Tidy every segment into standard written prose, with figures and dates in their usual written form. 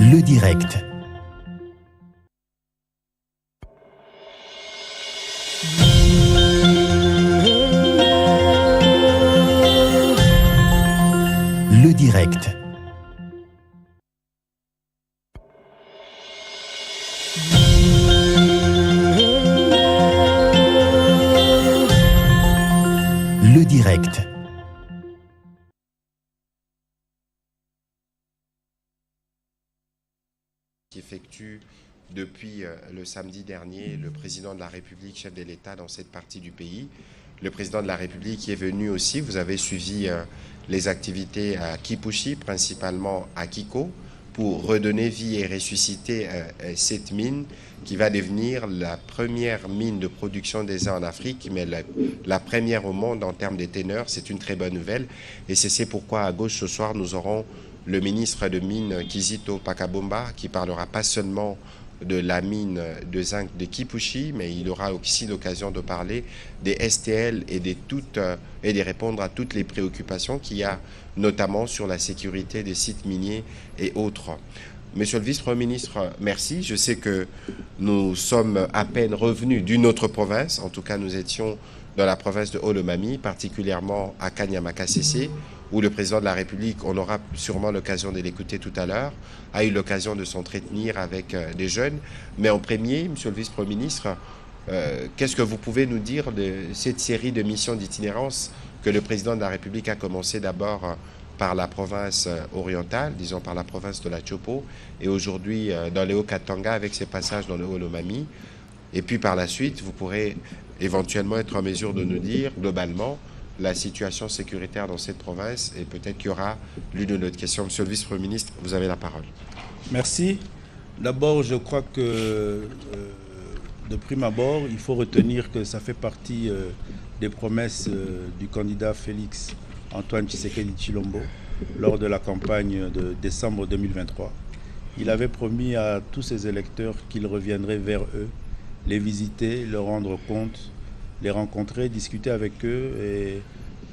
Le direct. Le direct. Le direct. Qui effectue depuis le samedi dernier le président de la République, chef de l'État dans cette partie du pays. Le président de la République est venu aussi, vous avez suivi les activités à Kipushi, principalement à Kiko, pour redonner vie et ressusciter cette mine qui va devenir la première mine de production des œufs en Afrique, mais la première au monde en termes de teneur. C'est une très bonne nouvelle. Et c'est pourquoi à gauche ce soir, nous aurons le ministre de Mines Kizito Pakabomba qui parlera pas seulement de la mine de zinc de Kipushi, mais il aura aussi l'occasion de parler des STL et de répondre à toutes les préoccupations qu'il y a, notamment sur la sécurité des sites miniers et autres. Monsieur le vice-premier ministre, merci. Je sais que nous sommes à peine revenus d'une autre province. En tout cas, nous étions dans la province de Olomami, particulièrement à Kanyama-Kasese, où le président de la République, on aura sûrement l'occasion de l'écouter tout à l'heure, a eu l'occasion de s'entretenir avec des jeunes. Mais en premier, monsieur le vice-premier ministre, qu'est-ce que vous pouvez nous dire de cette série de missions d'itinérance que le président de la République a commencé d'abord par la province orientale, disons par la province de la Chopo, et aujourd'hui dans les Hauts-Katanga avec ses passages dans le Olomami. Et puis par la suite, vous pourrez éventuellement être en mesure de nous dire globalement la situation sécuritaire dans cette province, et peut-être qu'il y aura l'une ou l'autre question. Monsieur le vice-premier ministre, vous avez la parole. Merci. D'abord, je crois que de prime abord, il faut retenir que ça fait partie des promesses du candidat Félix Antoine Tshisekedi Tshilombo lors de la campagne de décembre 2023. Il avait promis à tous ses électeurs qu'il reviendrait vers eux, les visiter, leur rendre compte, les rencontrer, discuter avec eux et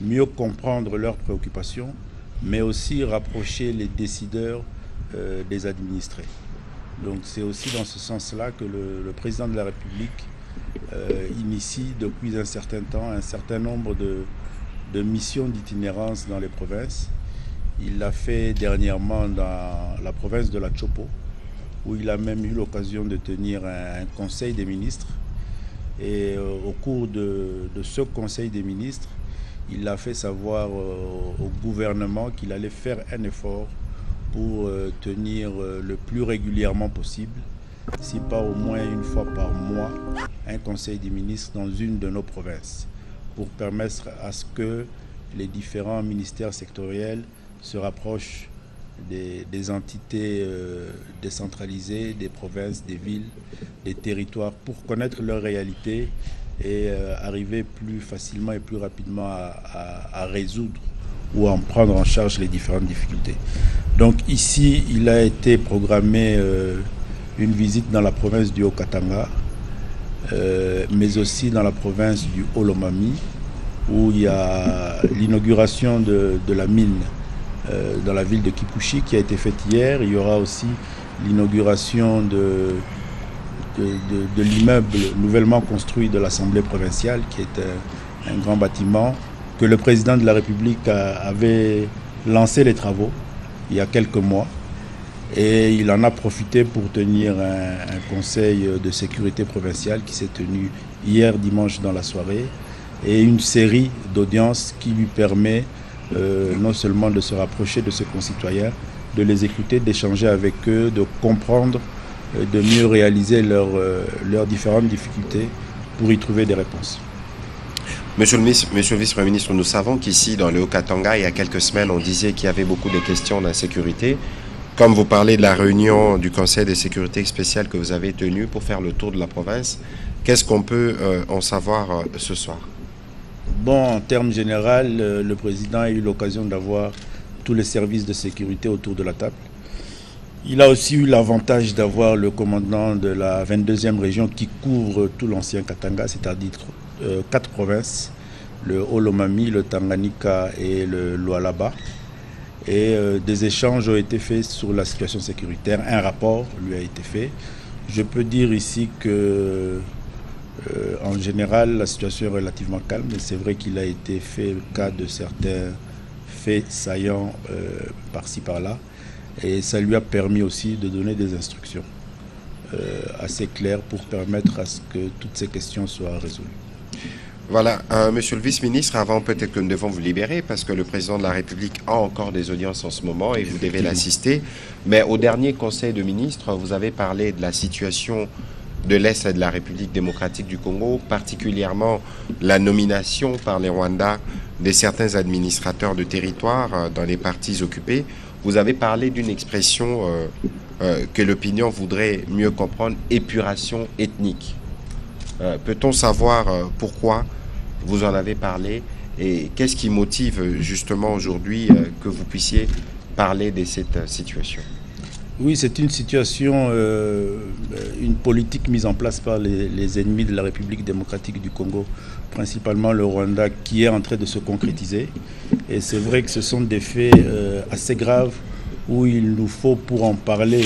mieux comprendre leurs préoccupations, mais aussi rapprocher les décideurs des administrés. Donc c'est aussi dans ce sens-là que le président de la République initie depuis un certain temps un certain nombre de missions d'itinérance dans les provinces. Il l'a fait dernièrement dans la province de la Chopo, où il a même eu l'occasion de tenir un conseil des ministres. Et au cours de ce conseil des ministres, il a fait savoir au gouvernement qu'il allait faire un effort pour tenir le plus régulièrement possible, si pas au moins une fois par mois, un conseil des ministres dans une de nos provinces, pour permettre à ce que les différents ministères sectoriels se rapprochent des entités décentralisées, des provinces, des villes, des territoires, pour connaître leur réalité et arriver plus facilement et plus rapidement à résoudre ou à en prendre en charge les différentes difficultés. Donc ici, il a été programmé une visite dans la province du Haut-Katanga, mais aussi dans la province du Olomami, où il y a l'inauguration de la mine dans la ville de Kipushi qui a été faite hier. Il y aura aussi l'inauguration de l'immeuble nouvellement construit de l'Assemblée provinciale, qui est un grand bâtiment que le président de la République avait lancé les travaux il y a quelques mois. Et il en a profité pour tenir un conseil de sécurité provinciale qui s'est tenu hier dimanche dans la soirée, et une série d'audiences qui lui permet non seulement de se rapprocher de ses concitoyens, de les écouter, d'échanger avec eux, de comprendre, de mieux réaliser leurs différentes difficultés pour y trouver des réponses. Monsieur le vice-premier ministre, nous savons qu'ici, dans le Haut-Katanga, il y a quelques semaines, on disait qu'il y avait beaucoup de questions d'insécurité. Comme vous parlez de la réunion du Conseil de sécurité spéciale que vous avez tenue pour faire le tour de la province, qu'est-ce qu'on peut en savoir ce soir? Bon, en termes généraux, le président a eu l'occasion d'avoir tous les services de sécurité autour de la table. Il a aussi eu l'avantage d'avoir le commandant de la 22e région qui couvre tout l'ancien Katanga, c'est-à-dire 4 provinces, le Haut-Lomami, le Tanganyika et le Lualaba. Et des échanges ont été faits sur la situation sécuritaire. Un rapport lui a été fait. Je peux dire ici que, en général, la situation est relativement calme, mais c'est vrai qu'il a été fait le cas de certains faits saillants par-ci par-là. Et ça lui a permis aussi de donner des instructions assez claires pour permettre à ce que toutes ces questions soient résolues. Voilà, monsieur le vice-ministre, avant peut-être que nous devons vous libérer parce que le président de la République a encore des audiences en ce moment et vous devez l'assister. Mais au dernier conseil de ministres, vous avez parlé de la situation de l'Est de la République démocratique du Congo, particulièrement la nomination par les Rwandais de certains administrateurs de territoire dans les partis occupés. Vous avez parlé d'une expression que l'opinion voudrait mieux comprendre, épuration ethnique. Peut-on savoir pourquoi vous en avez parlé et qu'est-ce qui motive justement aujourd'hui que vous puissiez parler de cette situation? Oui, c'est une situation, une politique mise en place par les ennemis de la République démocratique du Congo, principalement le Rwanda, qui est en train de se concrétiser. Et c'est vrai que ce sont des faits assez graves où il nous faut, pour en parler,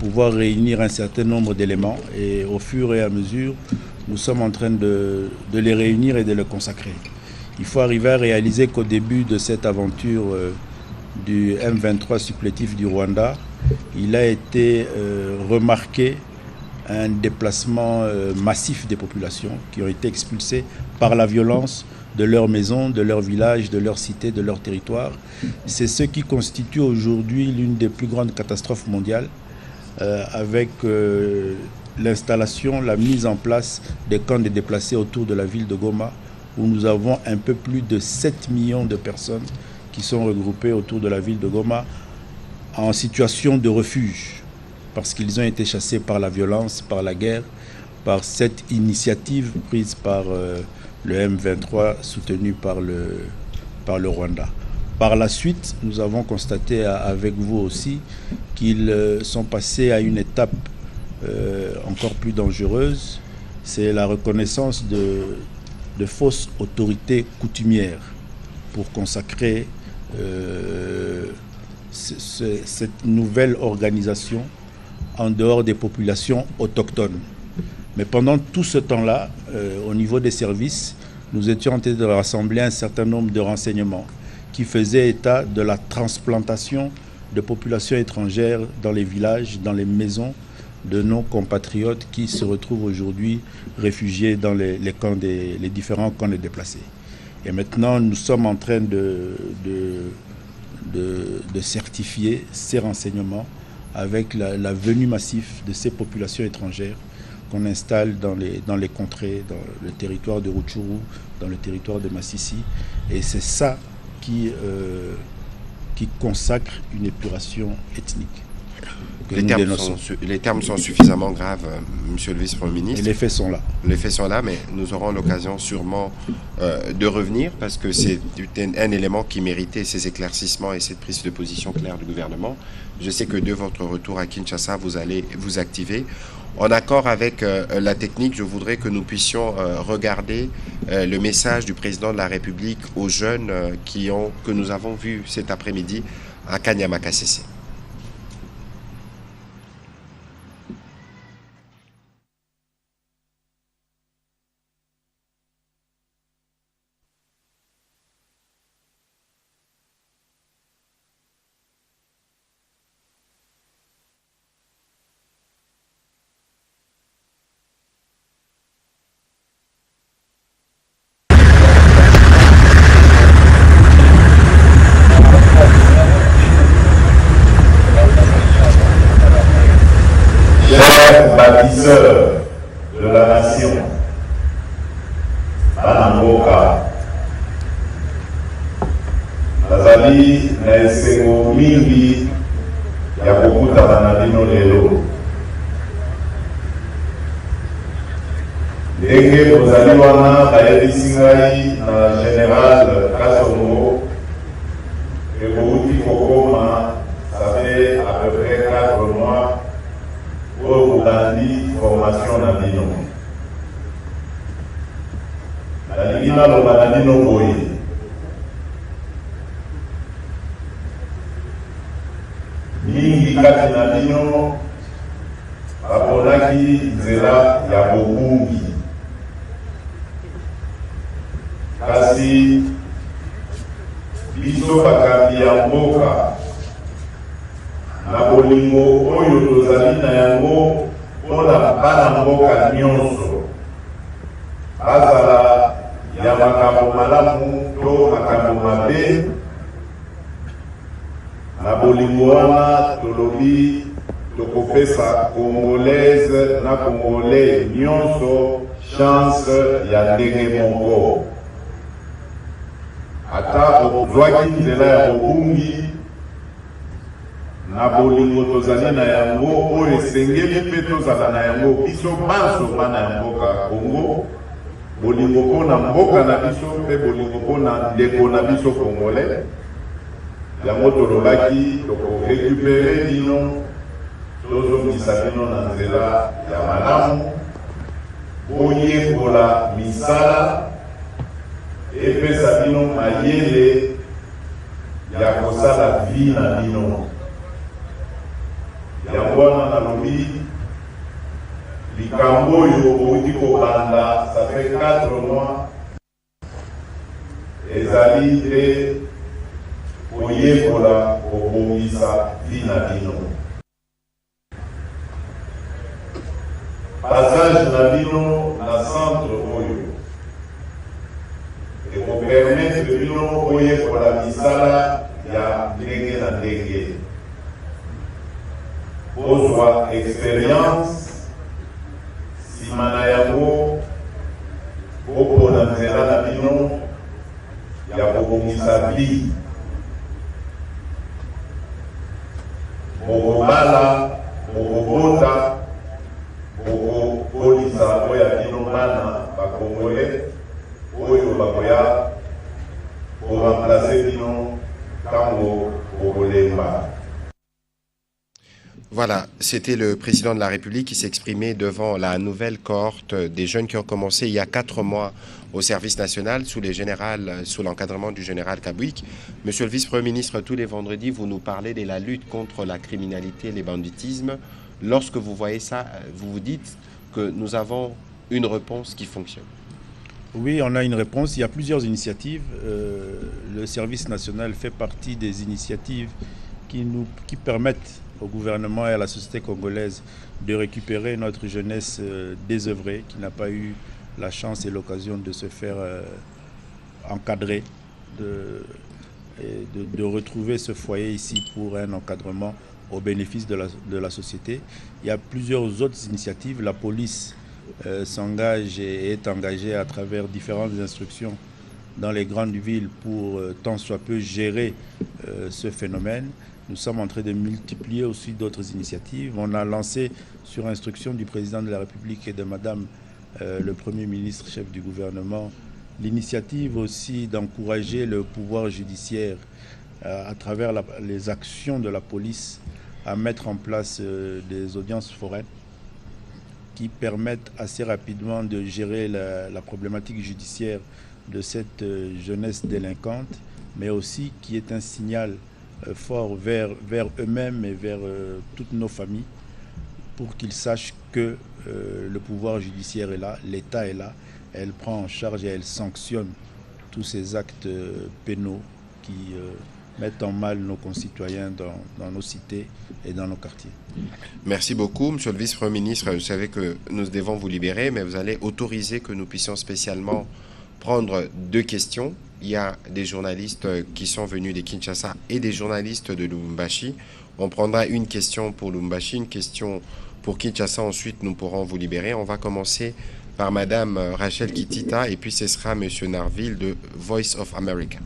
pouvoir réunir un certain nombre d'éléments. Et au fur et à mesure, nous sommes en train de les réunir et de les consacrer. Il faut arriver à réaliser qu'au début de cette aventure du M23 supplétif du Rwanda, il a été remarqué un déplacement massif des populations qui ont été expulsées par la violence de leurs maisons, de leurs villages, de leurs cités, de leurs territoires. C'est ce qui constitue aujourd'hui l'une des plus grandes catastrophes mondiales avec l'installation, la mise en place des camps de déplacés autour de la ville de Goma où nous avons un peu plus de 7 millions de personnes qui sont regroupées autour de la ville de Goma en situation de refuge parce qu'ils ont été chassés par la violence, par la guerre, par cette initiative prise par le M23 soutenu par le Rwanda. Par la suite, nous avons constaté avec vous aussi qu'ils sont passés à une étape encore plus dangereuse, c'est la reconnaissance de fausses autorités coutumières pour consacrer cette nouvelle organisation en dehors des populations autochtones. Mais pendant tout ce temps-là, au niveau des services, nous étions en train de rassembler un certain nombre de renseignements qui faisaient état de la transplantation de populations étrangères dans les villages, dans les maisons de nos compatriotes qui se retrouvent aujourd'hui réfugiés dans les différents camps de déplacés. Et maintenant, nous sommes en train de certifier ces renseignements avec la venue massive de ces populations étrangères qu'on installe dans les contrées, dans le territoire de Rutshuru, dans le territoire de Massissi. Et c'est ça qui consacre une épuration ethnique. Les termes sont suffisamment graves, monsieur le vice-premier ministre. Et les faits sont là. Les faits sont là, mais nous aurons l'occasion sûrement de revenir parce que c'est un élément qui méritait ces éclaircissements et cette prise de position claire du gouvernement. Je sais que de votre retour à Kinshasa, vous allez vous activer. En accord avec la technique, je voudrais que nous puissions regarder le message du président de la République aux jeunes que nous avons vus cet après-midi à Kanyama-Kasese. Bâtisseur de la nation, Banamboka, nazali na esengo mingi ya kokutana na bino lelo. Ndenge bozali wana bayebisi ngai na Général Kasongo ekouti kokoma, ça fait à peu près 4 mois. bobandi formation na bino. Nalingi naloba na bino boye. Mingi kati na bino baponaki nzela ya bobungi. Kasi biso bakambi ya mboka na bolingo oyo tozali na yango mpona bana mboka nyonso bazala ya makambo malamu to makambo mabe. Na bolingo wana tolobi tokopesa congolaise na congolais nyonso chance ya ndenge moko. Ata ozwaki nzela ya bobungi na bolingo tozali na yango oyo esengeli mpe tozala na yango biso banso bana ya mboka Congo, bolingo mpona mboka na biso mpe bolingo mpona ndeko na biso congolais. Yango tolobaki tokorekupere bino tozongisa bino na nzela ya malamu oyekola misala epesa bino mayele ya kosala vi na bino. Yango wana nalobi likambo oyo outi kobanda ça fait 4 mois ezali te oyekola kobongisa vi na bino. Passage na bino na centre oyo ekopermettre bino oyekola misala ya ndenge na ndenge. Ozwa expérience nsima na yango opona nzela na bino ya kobongisa vi. Bokobala, bokobota, bokokolisa oyo ya bino bana bakongole oyo bakoya koremplace bino ntango bokolemba. Voilà, c'était le président de la République qui s'exprimait devant la nouvelle cohorte des jeunes qui ont commencé il y a 4 mois au service national sous l'encadrement du général Kabouik. Monsieur le vice-premier ministre, tous les vendredis, vous nous parlez de la lutte contre la criminalité et les banditismes. Lorsque vous voyez ça, vous vous dites que nous avons une réponse qui fonctionne. Oui, on a une réponse. Il y a plusieurs initiatives. Le service national fait partie des initiatives qui permettent au gouvernement et à la société congolaise de récupérer notre jeunesse désœuvrée qui n'a pas eu la chance et l'occasion de se faire encadrer, de retrouver ce foyer ici pour un encadrement au bénéfice de la société. Il y a plusieurs autres initiatives. La police s'engage et est engagée à travers différentes instructions dans les grandes villes pour tant soit peu gérer ce phénomène. Nous sommes en train de multiplier aussi d'autres initiatives. On a lancé, sur instruction du président de la République et de Madame le Premier ministre, chef du gouvernement, l'initiative aussi d'encourager le pouvoir judiciaire à travers les actions de la police à mettre en place des audiences foraines qui permettent assez rapidement de gérer la problématique judiciaire de cette jeunesse délinquante, mais aussi qui est un signal fort vers eux-mêmes et vers toutes nos familles pour qu'ils sachent que le pouvoir judiciaire est là, l'État est là, elle prend en charge et elle sanctionne tous ces actes pénaux qui mettent en mal nos concitoyens dans nos cités et dans nos quartiers. Merci beaucoup, Monsieur le Vice-Premier ministre. Vous savez que nous devons vous libérer, mais vous allez autoriser que nous puissions spécialement prendre 2 questions. Il y a des journalistes qui sont venus de Kinshasa et des journalistes de Lubumbashi. On prendra une question pour Lubumbashi, une question pour Kinshasa. Ensuite, nous pourrons vous libérer. On va commencer par Madame Rachel Kitita et puis ce sera Monsieur Narville de Voice of America.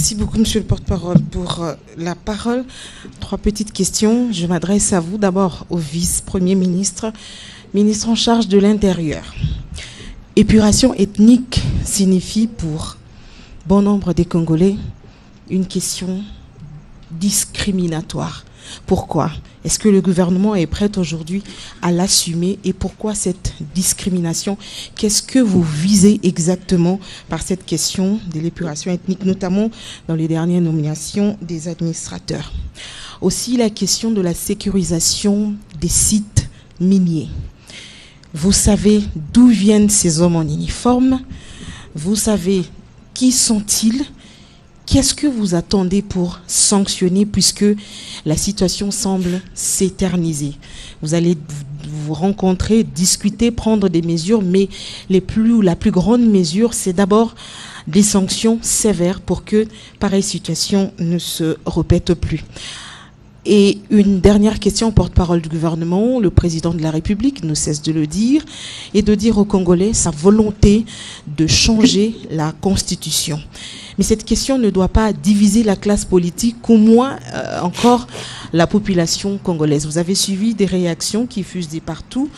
Merci beaucoup, monsieur le porte-parole, pour la parole. 3 petites questions. Je m'adresse à vous. D'abord au vice-premier ministre, ministre en charge de l'Intérieur. Épuration ethnique signifie pour bon nombre des Congolais une question discriminatoire. Pourquoi? Est-ce que le gouvernement est prêt aujourd'hui à l'assumer et pourquoi cette discrimination? Qu'est-ce que vous visez exactement par cette question de l'épuration ethnique, notamment dans les dernières nominations des administrateurs? Aussi la question de la sécurisation des sites miniers. Vous savez d'où viennent ces hommes en uniforme? Vous savez qui sont-ils? Qu'est-ce que vous attendez pour sanctionner puisque la situation semble s'éterniser? Vous allez vous rencontrer, discuter, prendre des mesures, mais la plus grande mesure, c'est d'abord des sanctions sévères pour que pareille situation ne se répète plus. Et une dernière question au porte-parole du gouvernement, le président de la République ne cesse de le dire, et de dire aux Congolais sa volonté de changer la Constitution. Mais cette question ne doit pas diviser la classe politique, ou moins encore la population congolaise. Vous avez suivi des réactions qui fusent de partout,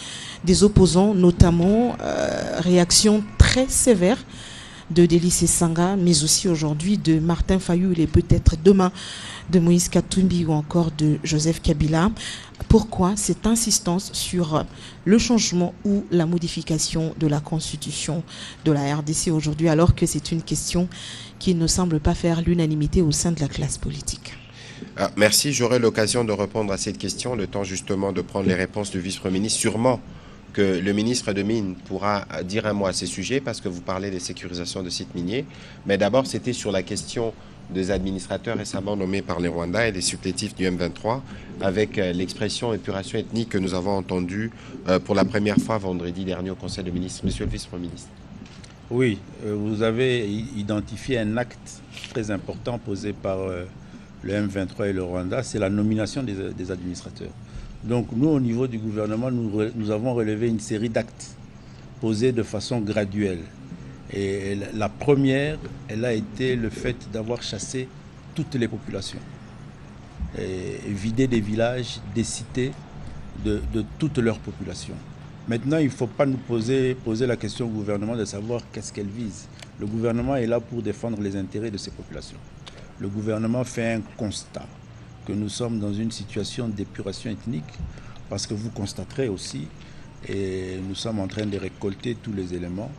des opposants notamment, réactions très sévères de Délice Sanga, mais aussi aujourd'hui de Martin Fayulu et peut-être demain de Moïse Katumbi ou encore de Joseph Kabila. Pourquoi cette insistance sur le changement ou la modification de la constitution de la RDC aujourd'hui, alors que c'est une question qui ne semble pas faire l'unanimité au sein de la classe politique? Merci, j'aurai l'occasion de répondre à cette question, le temps justement de prendre les réponses du vice-premier ministre. Sûrement que le ministre de Mines pourra dire un mot à ces sujets parce que vous parlez des sécurisations de sites miniers. Mais d'abord, c'était sur la question des administrateurs récemment nommés par les Rwandais et des supplétifs du M23 avec l'expression épuration ethnique que nous avons entendue pour la première fois vendredi dernier au Conseil des ministres. Monsieur le vice-premier ministre. Oui, vous avez identifié un acte très important posé par le M23 et le Rwanda, c'est la nomination des administrateurs. Donc nous, au niveau du gouvernement, nous avons relevé une série d'actes posés de façon graduelle. Et la première, elle a été le fait d'avoir chassé toutes les populations, et vidé des villages, des cités de toutes leurs populations. Maintenant, il ne faut pas nous poser la question au gouvernement de savoir qu'est-ce qu'elle vise. Le gouvernement est là pour défendre les intérêts de ces populations. Le gouvernement fait un constat que nous sommes dans une situation d'épuration ethnique parce que vous constaterez aussi, et nous sommes en train de récolter tous les éléments,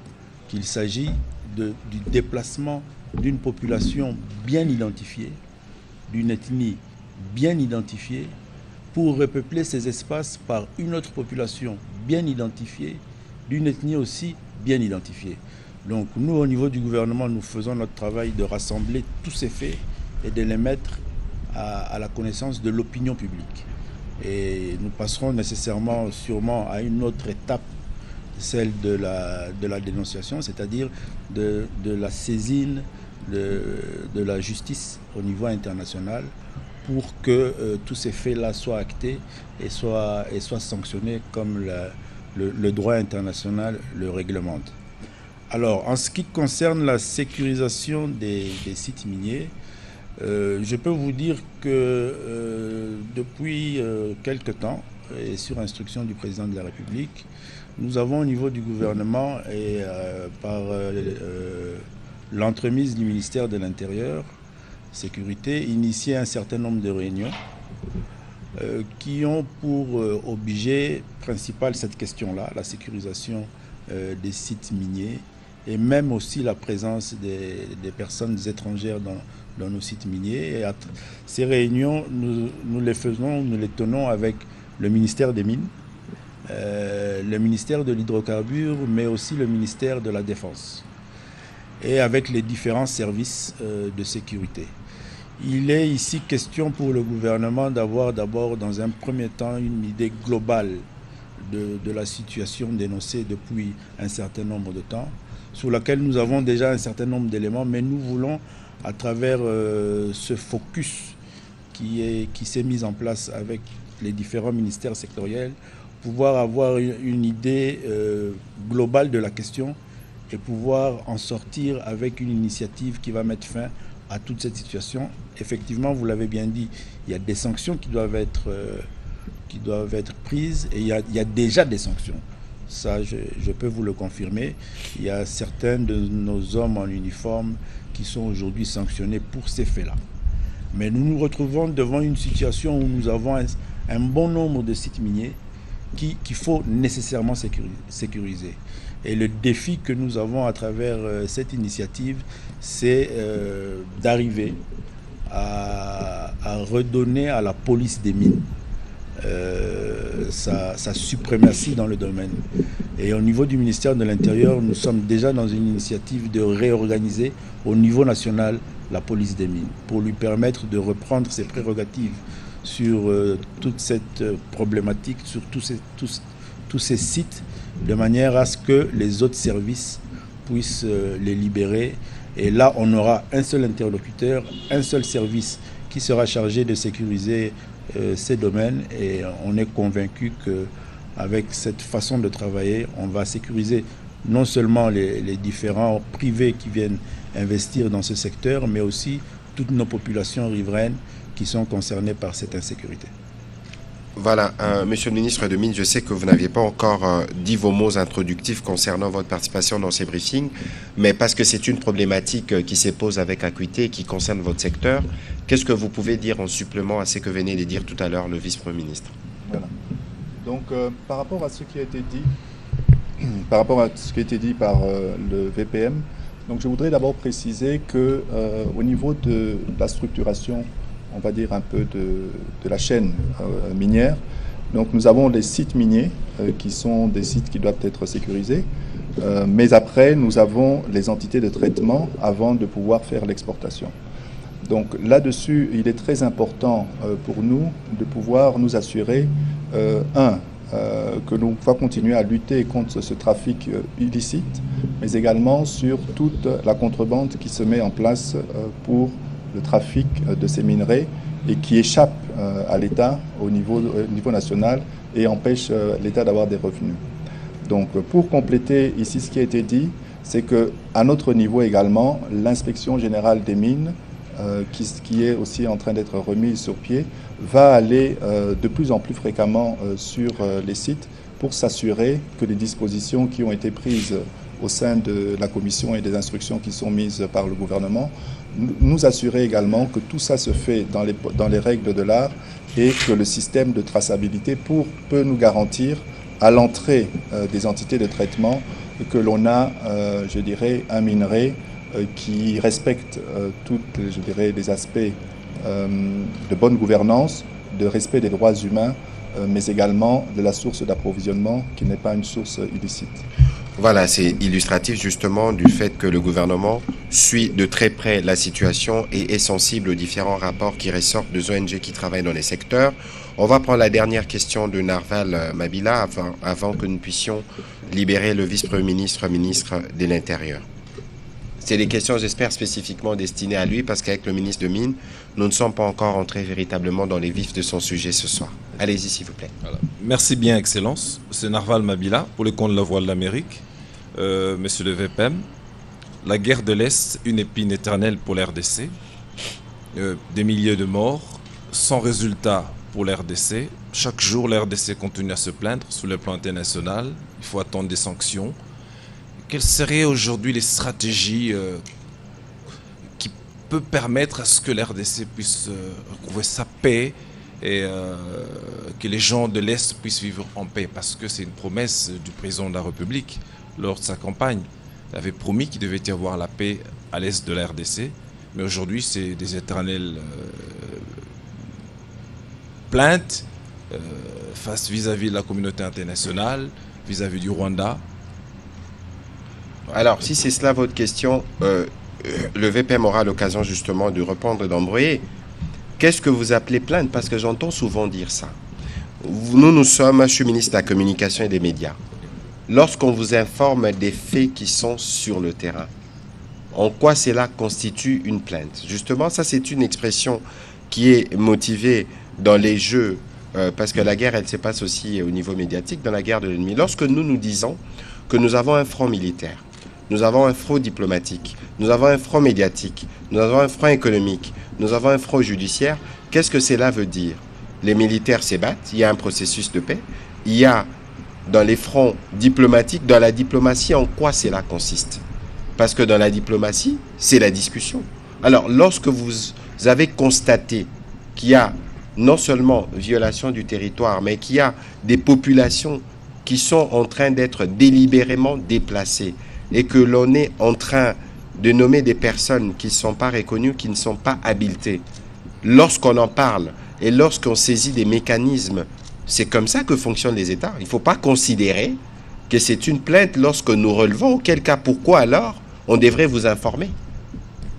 qu'il s'agit du déplacement d'une population bien identifiée, d'une ethnie bien identifiée, pour repeupler ces espaces par une autre population bien identifiée, d'une ethnie aussi bien identifiée. Donc nous, au niveau du gouvernement, nous faisons notre travail de rassembler tous ces faits et de les mettre à la connaissance de l'opinion publique. Et nous passerons nécessairement, sûrement, à une autre étape, celle de la dénonciation, c'est-à-dire de la saisine de la justice au niveau international pour que tous ces faits-là soient actés et soient sanctionnés comme le droit international le réglemente. Alors, en ce qui concerne la sécurisation des sites miniers, je peux vous dire que depuis quelque temps, et sur instruction du président de la République, nous avons au niveau du gouvernement et par l'entremise du ministère de l'Intérieur, Sécurité, initié un certain nombre de réunions qui ont pour objet principal cette question-là, la sécurisation des sites miniers et même aussi la présence des personnes étrangères dans nos sites miniers. Et ces réunions, nous les faisons, nous les tenons avec le ministère des Mines, le ministère de l'Hydrocarbure, mais aussi le ministère de la Défense, et avec les différents services de sécurité. Il est ici question pour le gouvernement d'avoir d'abord, dans un premier temps, une idée globale de la situation dénoncée depuis un certain nombre de temps, sur laquelle nous avons déjà un certain nombre d'éléments, mais nous voulons, à travers ce focus qui s'est mis en place avec les différents ministères sectoriels, pouvoir avoir une idée globale de la question et pouvoir en sortir avec une initiative qui va mettre fin à toute cette situation. Effectivement, vous l'avez bien dit, il y a des sanctions qui doivent être prises et il y a déjà des sanctions. Ça, je peux vous le confirmer. Il y a certains de nos hommes en uniforme qui sont aujourd'hui sanctionnés pour ces faits-là. Mais nous nous retrouvons devant une situation où nous avons un bon nombre de sites miniers qu'il faut nécessairement sécuriser. Et le défi que nous avons à travers cette initiative, c'est d'arriver à redonner à la police des mines sa suprématie dans le domaine. Et au niveau du ministère de l'Intérieur, nous sommes déjà dans une initiative de réorganiser au niveau national la police des mines pour lui permettre de reprendre ses prérogatives sur toute cette problématique, sur tous ces sites, de manière à ce que les autres services puissent les libérer. Et là, on aura un seul interlocuteur, un seul service qui sera chargé de sécuriser ces domaines. Et on est convaincu qu'avec cette façon de travailler, on va sécuriser non seulement les différents privés qui viennent investir dans ce secteur, mais aussi toutes nos populations riveraines qui sont concernées par cette insécurité. Voilà, Monsieur le ministre de Mines, je sais que vous n'aviez pas encore dit vos mots introductifs concernant votre participation dans ces briefings, mais parce que c'est une problématique qui se pose avec acuité et qui concerne votre secteur, qu'est-ce que vous pouvez dire en supplément à ce que venait de dire tout à l'heure le vice-premier ministre? Voilà. Donc, par rapport à ce qui a été dit, par le VPM, donc je voudrais d'abord préciser que au niveau de la structuration, on va dire un peu de la chaîne minière. Donc nous avons les sites miniers qui sont des sites qui doivent être sécurisés, mais après nous avons les entités de traitement avant de pouvoir faire l'exportation. Donc là-dessus, il est très important pour nous de pouvoir nous assurer, que l'on va continuer à lutter contre ce trafic illicite, mais également sur toute la contrebande qui se met en place pour le trafic de ces minerais et qui échappe à l'État au niveau national et empêche l'État d'avoir des revenus. Donc pour compléter ici ce qui a été dit, c'est qu'à notre niveau également, l'inspection générale des mines, qui est aussi en train d'être remise sur pied, va aller de plus en plus fréquemment sur les sites pour s'assurer que les dispositions qui ont été prises au sein de la commission et des instructions qui sont mises par le gouvernement, nous assurer également que tout ça se fait dans les règles de l'art et que le système de traçabilité peut nous garantir à l'entrée des entités de traitement que l'on a, je dirais, un minerai qui respecte tous, je dirais, les aspects de bonne gouvernance, de respect des droits humains, mais également de la source d'approvisionnement qui n'est pas une source illicite. Voilà, c'est illustratif justement du fait que le gouvernement suit de très près la situation et est sensible aux différents rapports qui ressortent des ONG qui travaillent dans les secteurs. On va prendre la dernière question de Narval Mabila avant que nous puissions libérer le vice-premier ministre, ministre de l'Intérieur. C'est des questions, j'espère, spécifiquement destinées à lui parce qu'avec le ministre de Mines, nous ne sommes pas encore entrés véritablement dans les vifs de son sujet ce soir. Allez-y, s'il vous plaît. Voilà. Merci bien, Excellence. C'est Narval Mabila, pour le compte de la Voix de l'Amérique. Monsieur le VPM, la guerre de l'Est, une épine éternelle pour l'RDC. Des milliers de morts, sans résultat pour l'RDC. Chaque jour, l'RDC continue à se plaindre sur le plan international. Il faut attendre des sanctions. Quelles seraient aujourd'hui les stratégies qui peuvent permettre à ce que l'RDC puisse retrouver sa paix et que les gens de l'Est puissent vivre en paix? Parce que c'est une promesse du président de la République lors de sa campagne. Il avait promis qu'il devait y avoir la paix à l'Est de la RDC, mais aujourd'hui c'est des éternelles plaintes vis-à-vis de la communauté internationale, vis-à-vis du Rwanda. Alors, si c'est cela votre question, le VPM aura l'occasion justement de répondre et d'embrouiller. Qu'est-ce que vous appelez plainte? Parce que j'entends souvent dire ça. Nous sommes, je suis ministre de la Communication et des Médias. Lorsqu'on vous informe des faits qui sont sur le terrain, en quoi cela constitue une plainte? Justement, ça c'est une expression qui est motivée dans les jeux, parce que la guerre, elle se passe aussi au niveau médiatique, dans la guerre de l'ennemi. Lorsque nous disons que nous avons un front militaire, nous avons un front diplomatique, nous avons un front médiatique, nous avons un front économique, nous avons un front judiciaire. Qu'est-ce que cela veut dire? Les militaires s'ébattent, il y a un processus de paix, il y a dans les fronts diplomatiques, dans la diplomatie, en quoi cela consiste? Parce que dans la diplomatie, c'est la discussion. Alors, lorsque vous avez constaté qu'il y a non seulement violation du territoire, mais qu'il y a des populations qui sont en train d'être délibérément déplacées et que l'on est en train de nommer des personnes qui ne sont pas reconnues, qui ne sont pas habilitées, lorsqu'on en parle et lorsqu'on saisit des mécanismes, c'est comme ça que fonctionnent les États. Il ne faut pas considérer que c'est une plainte lorsque nous relevons, auquel cas, pourquoi alors on devrait vous informer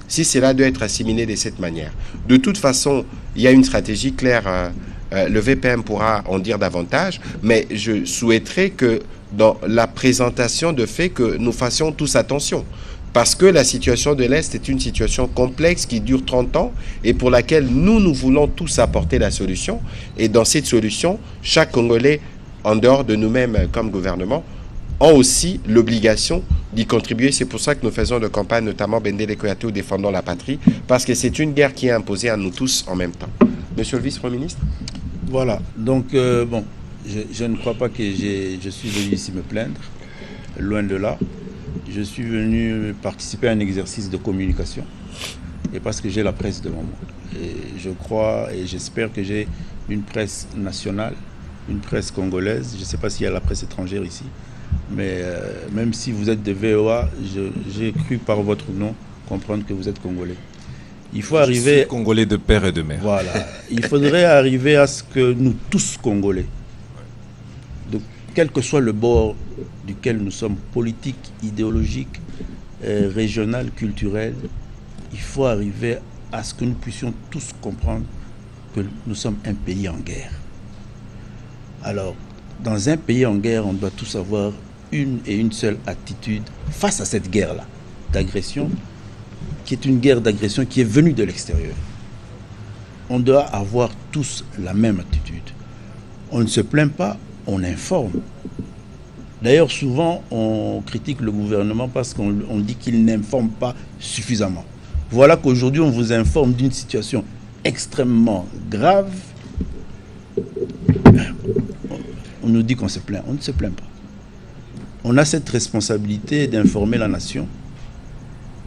si cela doit être assimilé de cette manière. De toute façon, il y a une stratégie claire, le VPM pourra en dire davantage, mais je souhaiterais que dans la présentation de fait que nous fassions tous attention. Parce que la situation de l'Est est une situation complexe qui dure 30 ans et pour laquelle nous voulons tous apporter la solution. Et dans cette solution, chaque Congolais, en dehors de nous-mêmes comme gouvernement, ont aussi l'obligation d'y contribuer. C'est pour ça que nous faisons de campagne, notamment Bendele Koyatou, défendons la patrie, parce que c'est une guerre qui est imposée à nous tous en même temps. Monsieur le vice-premier ministre? Voilà, donc bon, je ne crois pas que je suis venu ici me plaindre, loin de là. Je suis venu participer à un exercice de communication et parce que j'ai la presse devant moi. Et je crois et j'espère que j'ai une presse nationale, une presse congolaise. Je ne sais pas s'il y a la presse étrangère ici, mais même si vous êtes de VOA, j'ai cru par votre nom comprendre que vous êtes congolais. Il faut arriver... Je suis congolais de père et de mère. Voilà. Il faudrait arriver à ce que nous tous congolais, de quel que soit le bord duquel nous sommes, politique, idéologique, régional, culturel, il faut arriver à ce que nous puissions tous comprendre que nous sommes un pays en guerre. Alors, dans un pays en guerre, on doit tous avoir une et une seule attitude face à cette guerre-là, d'agression, qui est une guerre d'agression qui est venue de l'extérieur. On doit avoir tous la même attitude. On ne se plaint pas, on informe. D'ailleurs, souvent, on critique le gouvernement parce qu'on dit qu'il n'informe pas suffisamment. Voilà qu'aujourd'hui, on vous informe d'une situation extrêmement grave. On nous dit qu'on se plaint. On ne se plaint pas. On a cette responsabilité d'informer la nation.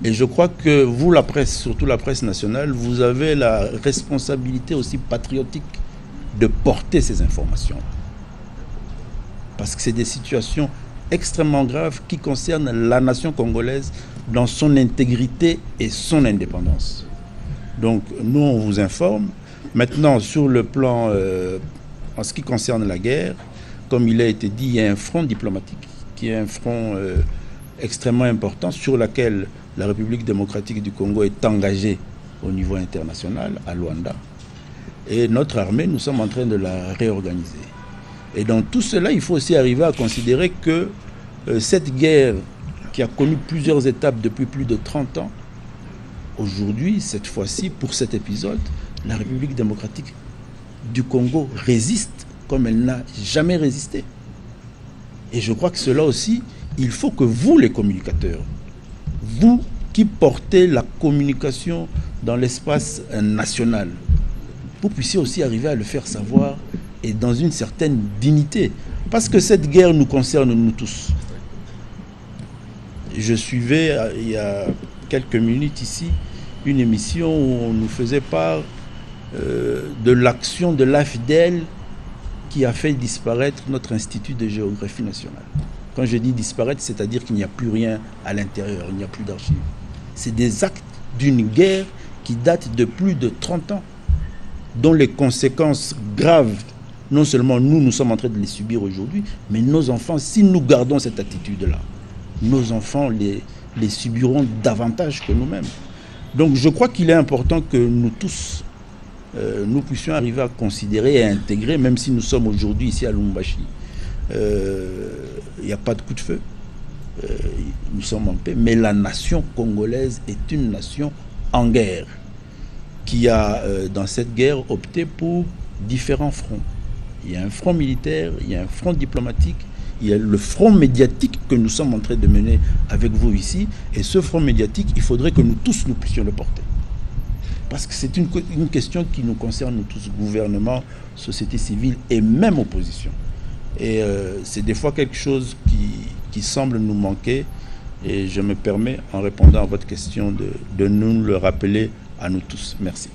Et je crois que vous, la presse, surtout la presse nationale, vous avez la responsabilité aussi patriotique de porter ces informations. Parce que c'est des situations extrêmement graves qui concernent la nation congolaise dans son intégrité et son indépendance. Donc nous, on vous informe. Maintenant, sur le plan, en ce qui concerne la guerre, comme il a été dit, il y a un front diplomatique qui est un front extrêmement important sur lequel la République démocratique du Congo est engagée au niveau international, à Luanda. Et notre armée, nous sommes en train de la réorganiser. Et dans tout cela, il faut aussi arriver à considérer que cette guerre qui a connu plusieurs étapes depuis plus de 30 ans, aujourd'hui, cette fois-ci, pour cet épisode, la République démocratique du Congo résiste comme elle n'a jamais résisté. Et je crois que cela aussi, il faut que vous, les communicateurs, vous qui portez la communication dans l'espace national, vous puissiez aussi arriver à le faire savoir et dans une certaine dignité. Parce que cette guerre nous concerne nous tous. Je suivais il y a quelques minutes ici une émission où on nous faisait part de l'action de l'AFDEL qui a fait disparaître notre Institut de géographie nationale. Quand je dis disparaître, c'est-à-dire qu'il n'y a plus rien à l'intérieur, il n'y a plus d'archives. C'est des actes d'une guerre qui date de plus de 30 ans, dont les conséquences graves, non seulement nous sommes en train de les subir aujourd'hui, mais nos enfants, si nous gardons cette attitude-là, nos enfants les subiront davantage que nous-mêmes. Donc je crois qu'il est important que nous tous, nous puissions arriver à considérer et à intégrer, même si nous sommes aujourd'hui ici à Lubumbashi, il n'y a pas de coup de feu, nous sommes en paix, mais la nation congolaise est une nation en guerre, qui a dans cette guerre opté pour différents fronts. Il y a un front militaire, il y a un front diplomatique, il y a le front médiatique que nous sommes en train de mener avec vous ici. Et ce front médiatique, il faudrait que nous tous nous puissions le porter. Parce que c'est une question qui nous concerne nous tous, gouvernement, société civile et même opposition. Et c'est des fois quelque chose qui semble nous manquer. Et je me permets, en répondant à votre question, de nous le rappeler à nous tous. Merci.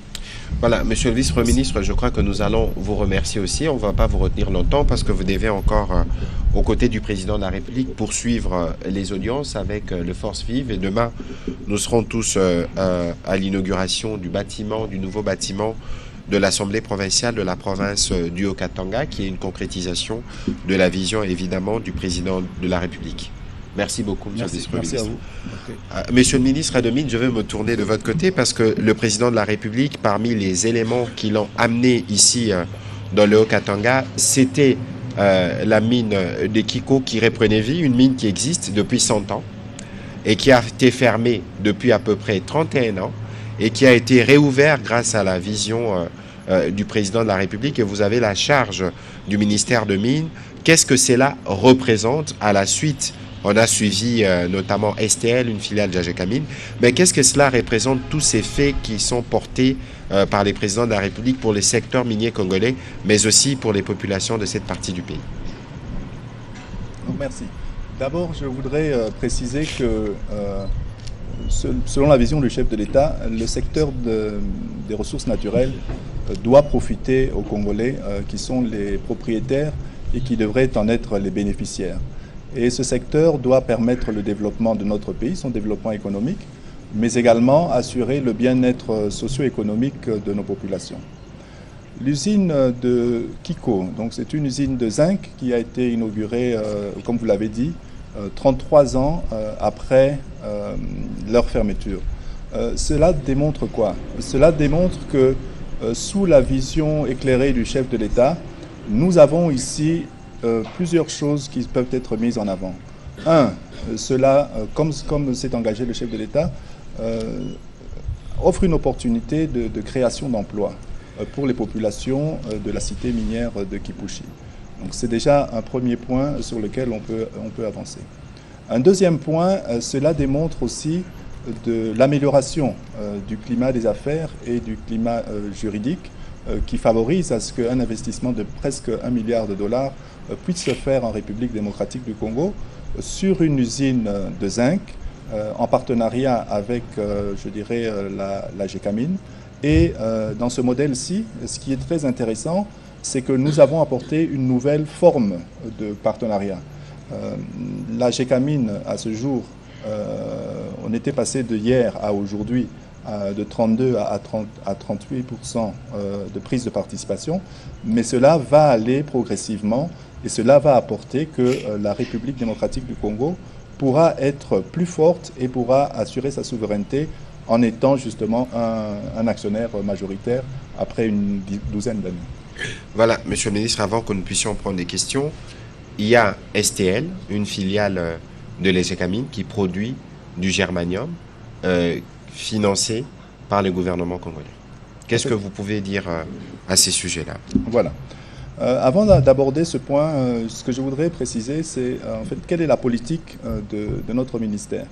Voilà, monsieur le vice-premier ministre, je crois que nous allons vous remercier aussi. On ne va pas vous retenir longtemps parce que vous devez encore, aux côtés du président de la République, poursuivre les audiences avec le Force Vive. Et demain, nous serons tous à l'inauguration du nouveau bâtiment de l'Assemblée provinciale de la province du Haut-Katanga, qui est une concrétisation de la vision, évidemment, du président de la République. Merci beaucoup, monsieur le vice-premier ministre. Okay. Monsieur le ministre Adomine, je vais me tourner de votre côté parce que le président de la République, parmi les éléments qui l'ont amené ici dans le Haut-Katanga, c'était la mine de Kiko qui reprenait vie, une mine qui existe depuis 100 ans et qui a été fermée depuis à peu près 31 ans et qui a été réouverte grâce à la vision du président de la République, et vous avez la charge du ministère de Mines. Qu'est-ce que cela représente à la suite? On a suivi notamment STL, une filiale d'Agekamine. Mais qu'est-ce que cela représente, tous ces faits qui sont portés par les présidents de la République pour les secteurs miniers congolais, mais aussi pour les populations de cette partie du pays? Merci. D'abord, je voudrais préciser que, selon la vision du chef de l'État, le secteur des ressources naturelles doit profiter aux Congolais qui sont les propriétaires et qui devraient en être les bénéficiaires. Et ce secteur doit permettre le développement de notre pays, son développement économique, mais également assurer le bien-être socio-économique de nos populations. L'usine de Kiko, donc c'est une usine de zinc qui a été inaugurée, comme vous l'avez dit, 33 ans après leur fermeture. Cela démontre quoi? Cela démontre que sous la vision éclairée du chef de l'État, nous avons ici plusieurs choses qui peuvent être mises en avant. Un, cela, comme s'est engagé le chef de l'État, offre une opportunité de création d'emplois pour les populations de la cité minière de Kipushi. Donc c'est déjà un premier point sur lequel on peut avancer. Un deuxième point, cela démontre aussi de l'amélioration du climat des affaires et du climat juridique qui favorise à ce qu'un investissement de presque $1 milliard puisse se faire en République démocratique du Congo sur une usine de zinc en partenariat avec, je dirais, la Gécamine. Et dans ce modèle-ci, ce qui est très intéressant, c'est que nous avons apporté une nouvelle forme de partenariat. La Gécamine, à ce jour, on était passé de hier à aujourd'hui de 32 à 38% de prise de participation, mais cela va aller progressivement et cela va apporter que la République démocratique du Congo pourra être plus forte et pourra assurer sa souveraineté en étant justement un actionnaire majoritaire après une douzaine d'années. Voilà, monsieur le ministre, avant que nous puissions prendre des questions, il y a STL, une filiale de l'Egecamine qui produit du germanium financé par le gouvernement congolais. Qu'est-ce que vous pouvez dire à ces sujets-là? Voilà. Avant d'aborder ce point, ce que je voudrais préciser, c'est en fait quelle est la politique de notre ministère.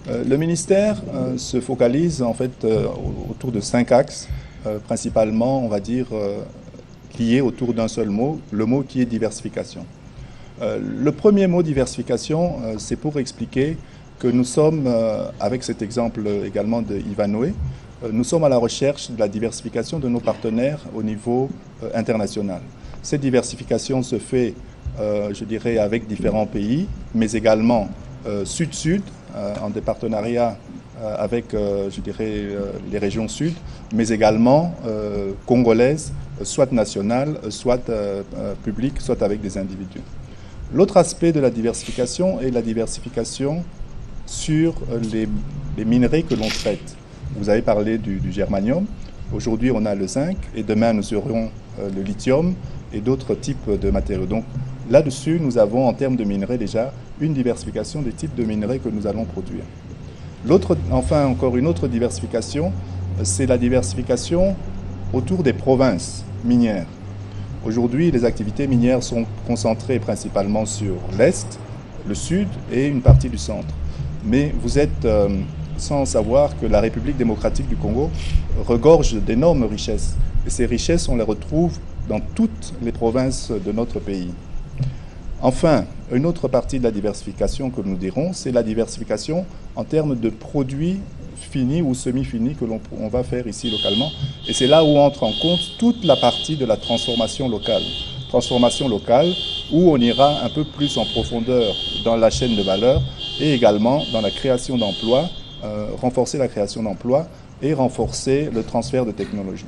Le ministère se focalise en fait autour de 5 axes, principalement, on va dire, liés autour d'un seul mot, le mot qui est diversification. Le premier mot diversification, c'est pour expliquer que nous sommes, avec cet exemple également de Ivanoé, nous sommes à la recherche de la diversification de nos partenaires au niveau international. Cette diversification se fait, je dirais, avec différents pays, mais également sud-sud, en des partenariats avec, je dirais, les régions sud, mais également congolaises, soit nationales, soit publiques, soit avec des individus. L'autre aspect de la diversification est la diversification sur les minerais que l'on traite. Vous avez parlé du germanium. Aujourd'hui, on a le zinc et demain, nous aurons le lithium et d'autres types de matériaux. Donc là-dessus, nous avons en termes de minerais déjà une diversification des types de minerais que nous allons produire. Enfin, encore une autre diversification, c'est la diversification autour des provinces minières. Aujourd'hui, les activités minières sont concentrées principalement sur l'Est, le Sud et une partie du Centre. Mais vous êtes sans savoir que la République démocratique du Congo regorge d'énormes richesses. Et ces richesses, on les retrouve dans toutes les provinces de notre pays. Enfin, une autre partie de la diversification que nous dirons, c'est la diversification en termes de produits finis ou semi-finis que l'on va faire ici localement. Et c'est là où entre en compte toute la partie de la transformation locale. Transformation locale où on ira un peu plus en profondeur dans la chaîne de valeur et également dans la création d'emplois, renforcer la création d'emplois et renforcer le transfert de technologies.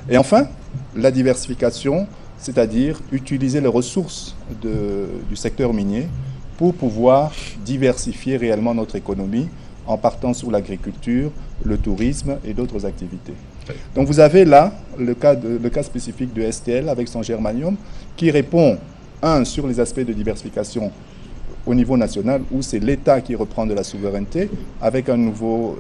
Et enfin, la diversification, c'est-à-dire utiliser les ressources du secteur minier pour pouvoir diversifier réellement notre économie en partant sur l'agriculture, le tourisme et d'autres activités. Donc vous avez là le cas spécifique de STL avec son germanium qui répond, sur les aspects de diversification au niveau national où c'est l'État qui reprend de la souveraineté avec une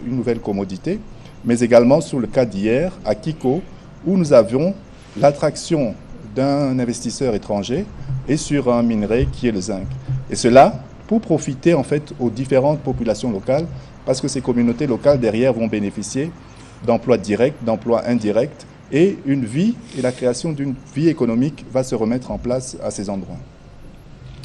nouvelle commodité, mais également sur le cas d'hier à Kiko où nous avions l'attraction d'un investisseur étranger et sur un minerai qui est le zinc. Et cela pour profiter en fait aux différentes populations locales parce que ces communautés locales derrière vont bénéficier d'emplois directs, d'emplois indirects et une vie et la création d'une vie économique va se remettre en place à ces endroits.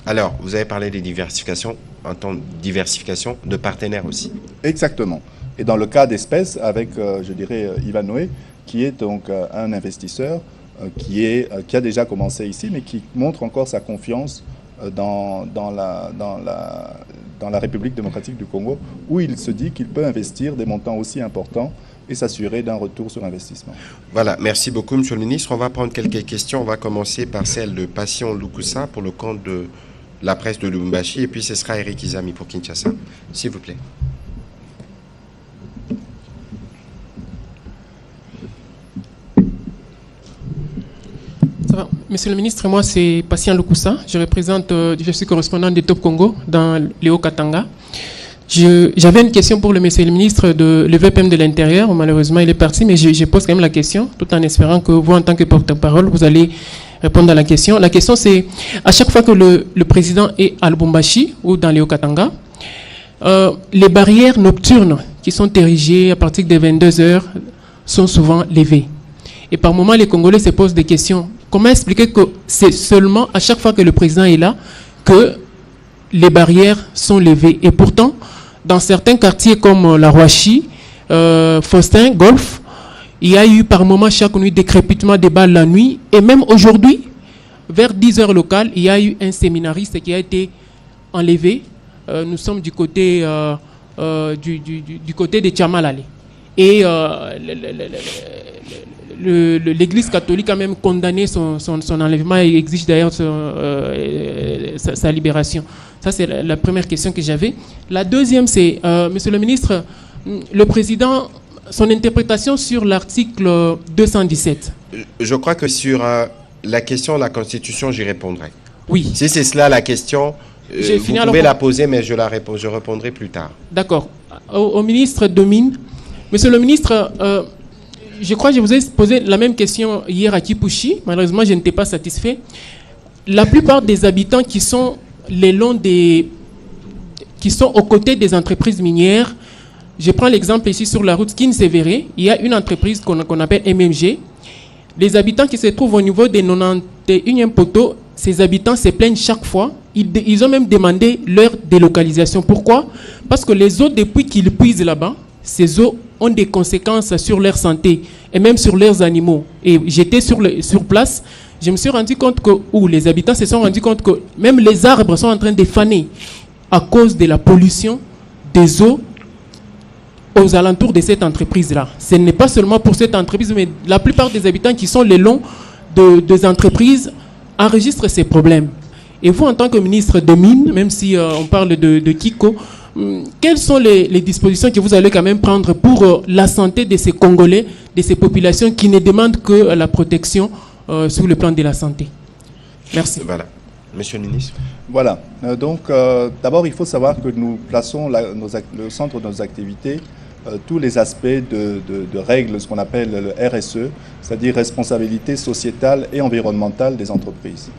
Alors, vous avez parlé des diversifications, en tant que diversification de partenaires aussi. Exactement. Et dans le cas d'espèces, avec, je dirais, Ivan Noé, qui est donc un investisseur qui a déjà commencé ici, mais qui montre encore sa confiance dans la République démocratique du Congo, où il se dit qu'il peut investir des montants aussi importants et s'assurer d'un retour sur investissement. Voilà, merci beaucoup, Monsieur le Ministre. On va prendre quelques questions. On va commencer par celle de Patient Lukusa pour le compte de la presse de Lubumbashi, et puis ce sera Eric Izami pour Kinshasa. S'il vous plaît. Ça va. Monsieur le ministre, moi c'est Patient Lukusa. Je suis correspondant de Top Congo dans les Hauts-Katanga. J'avais une question pour le monsieur le ministre de l'EVPM de l'Intérieur. Malheureusement, il est parti, mais je pose quand même la question, tout en espérant que vous, en tant que porte-parole, vous allez répondre à la question. La question, c'est, à chaque fois que le président est à Lubumbashi ou dans les Hauts-Katanga, les barrières nocturnes qui sont érigées à partir des 22 heures sont souvent levées. Et par moments, les Congolais se posent des questions. Comment expliquer que c'est seulement à chaque fois que le président est là que les barrières sont levées? Et pourtant, dans certains quartiers comme la Rouachi, Faustin, Golf, il y a eu par moment chaque nuit des crépitements des balles la nuit. Et même aujourd'hui, vers 10 heures locales, il y a eu un séminariste qui a été enlevé. Nous sommes du côté, du côté de Tchamalale. Et l'Église catholique a même condamné son enlèvement et exige d'ailleurs sa libération. Ça, c'est la première question que j'avais. La deuxième, c'est, Monsieur le ministre, le président, son interprétation sur l'article 217. Je crois que sur la question de la Constitution, j'y répondrai. Oui. Si c'est cela la question, vous pouvez la poser, mais je répondrai plus tard. D'accord. Au ministre Domine, Monsieur le ministre, je crois que je vous ai posé la même question hier à Kipushi. Malheureusement, je n'étais pas satisfait. La plupart des habitants qui sont qui sont aux côtés des entreprises minières, je prends l'exemple ici sur la route Kin-Sévéré, il y a une entreprise qu'on appelle MMG. Les habitants qui se trouvent au niveau des 91e poteaux, ces habitants se plaignent chaque fois. Ils ont même demandé leur délocalisation. Pourquoi? Parce que les eaux, depuis qu'ils puisent là-bas, ces eaux ont des conséquences sur leur santé et même sur leurs animaux. Et j'étais sur place, je me suis rendu compte que, ou les habitants se sont rendus compte que même les arbres sont en train de faner à cause de la pollution des eaux aux alentours de cette entreprise-là. Ce n'est pas seulement pour cette entreprise, mais la plupart des habitants qui sont le long des entreprises enregistrent ces problèmes. Et vous, en tant que ministre des Mines, même si on parle de Kiko, quelles sont les dispositions que vous allez quand même prendre pour la santé de ces Congolais, de ces populations qui ne demandent que la protection sur le plan de la santé? Merci. Voilà. Monsieur le ministre. Voilà. Donc, d'abord, il faut savoir que nous plaçons le centre de nos activités tous les aspects de règles, ce qu'on appelle le RSE, c'est-à-dire responsabilité sociétale et environnementale des entreprises.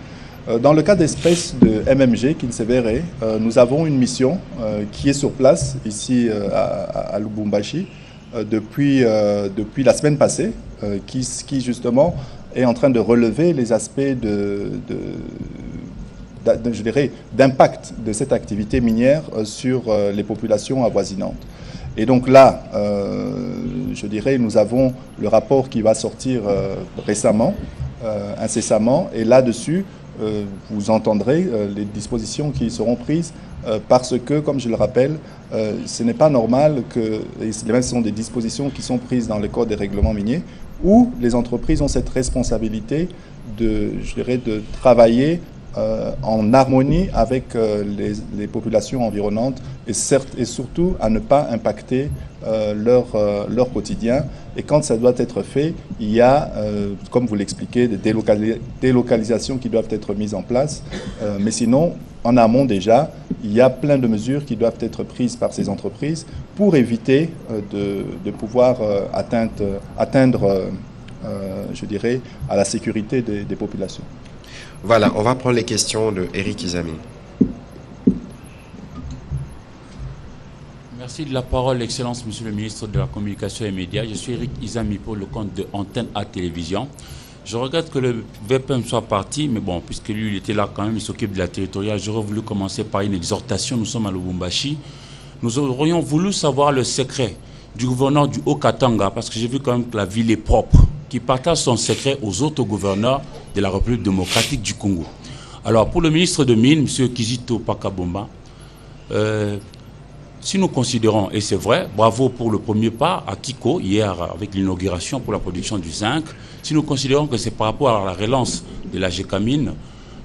Dans le cas d'espèce de MMG, Kinsevere, nous avons une mission qui est sur place, ici à Lubumbashi, depuis la semaine passée, qui justement est en train de relever les aspects je dirais, d'impact de cette activité minière sur les populations avoisinantes. Et donc là, je dirais, nous avons le rapport qui va sortir récemment, incessamment, et là-dessus, vous entendrez les dispositions qui seront prises parce que, comme je le rappelle, ce n'est pas normal que, et ce sont des dispositions qui sont prises dans le Code des règlements miniers, où les entreprises ont cette responsabilité je dirais, de travailler en harmonie avec les populations environnantes et surtout à ne pas impacter leur quotidien. Et quand ça doit être fait, il y a, comme vous l'expliquez, des délocalisations qui doivent être mises en place. Mais sinon, en amont déjà, il y a plein de mesures qui doivent être prises par ces entreprises pour éviter de pouvoir atteindre je dirais, à la sécurité des populations. Voilà, on va prendre les questions de Eric Izami. Merci de la parole, Excellence, Monsieur le ministre de la Communication et des Médias. Je suis Eric Izami pour le compte de Antenne A Télévision. Je regrette que le VPM soit parti, mais bon, puisque lui, il était là quand même, il s'occupe de la territoriale. J'aurais voulu commencer par une exhortation. Nous sommes à Lubumbashi. Nous aurions voulu savoir le secret du gouverneur du Haut-Katanga, parce que j'ai vu quand même que la ville est propre, qui partage son secret aux autres gouverneurs de la République démocratique du Congo. Alors, pour le ministre de Mines, M. Kizito Pakabomba, si nous considérons, et c'est vrai, bravo pour le premier pas à Kiko, hier, avec l'inauguration pour la production du zinc, si nous considérons que c'est par rapport à la relance de la Gécamine,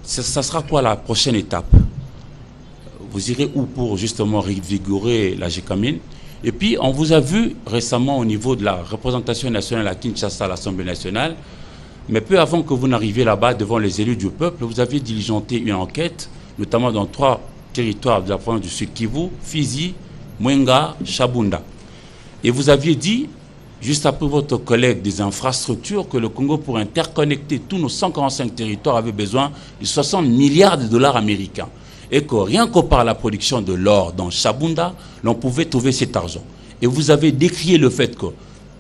ça sera quoi la prochaine étape? Vous irez où pour justement revigorer la Gécamine? Et puis, on vous a vu récemment au niveau de la représentation nationale à Kinshasa, à l'Assemblée nationale, mais peu avant que vous n'arriviez là-bas devant les élus du peuple, vous aviez diligenté une enquête, notamment dans 3 territoires de la province du Sud Kivu, Fizi, Mwenga, Shabunda. Et vous aviez dit, juste après votre collègue des infrastructures, que le Congo, pour interconnecter tous nos 145 territoires, avait besoin de 60 milliards de dollars américains. Et que rien que par la production de l'or dans Shabunda, l'on pouvait trouver cet argent. Et vous avez décrié le fait que,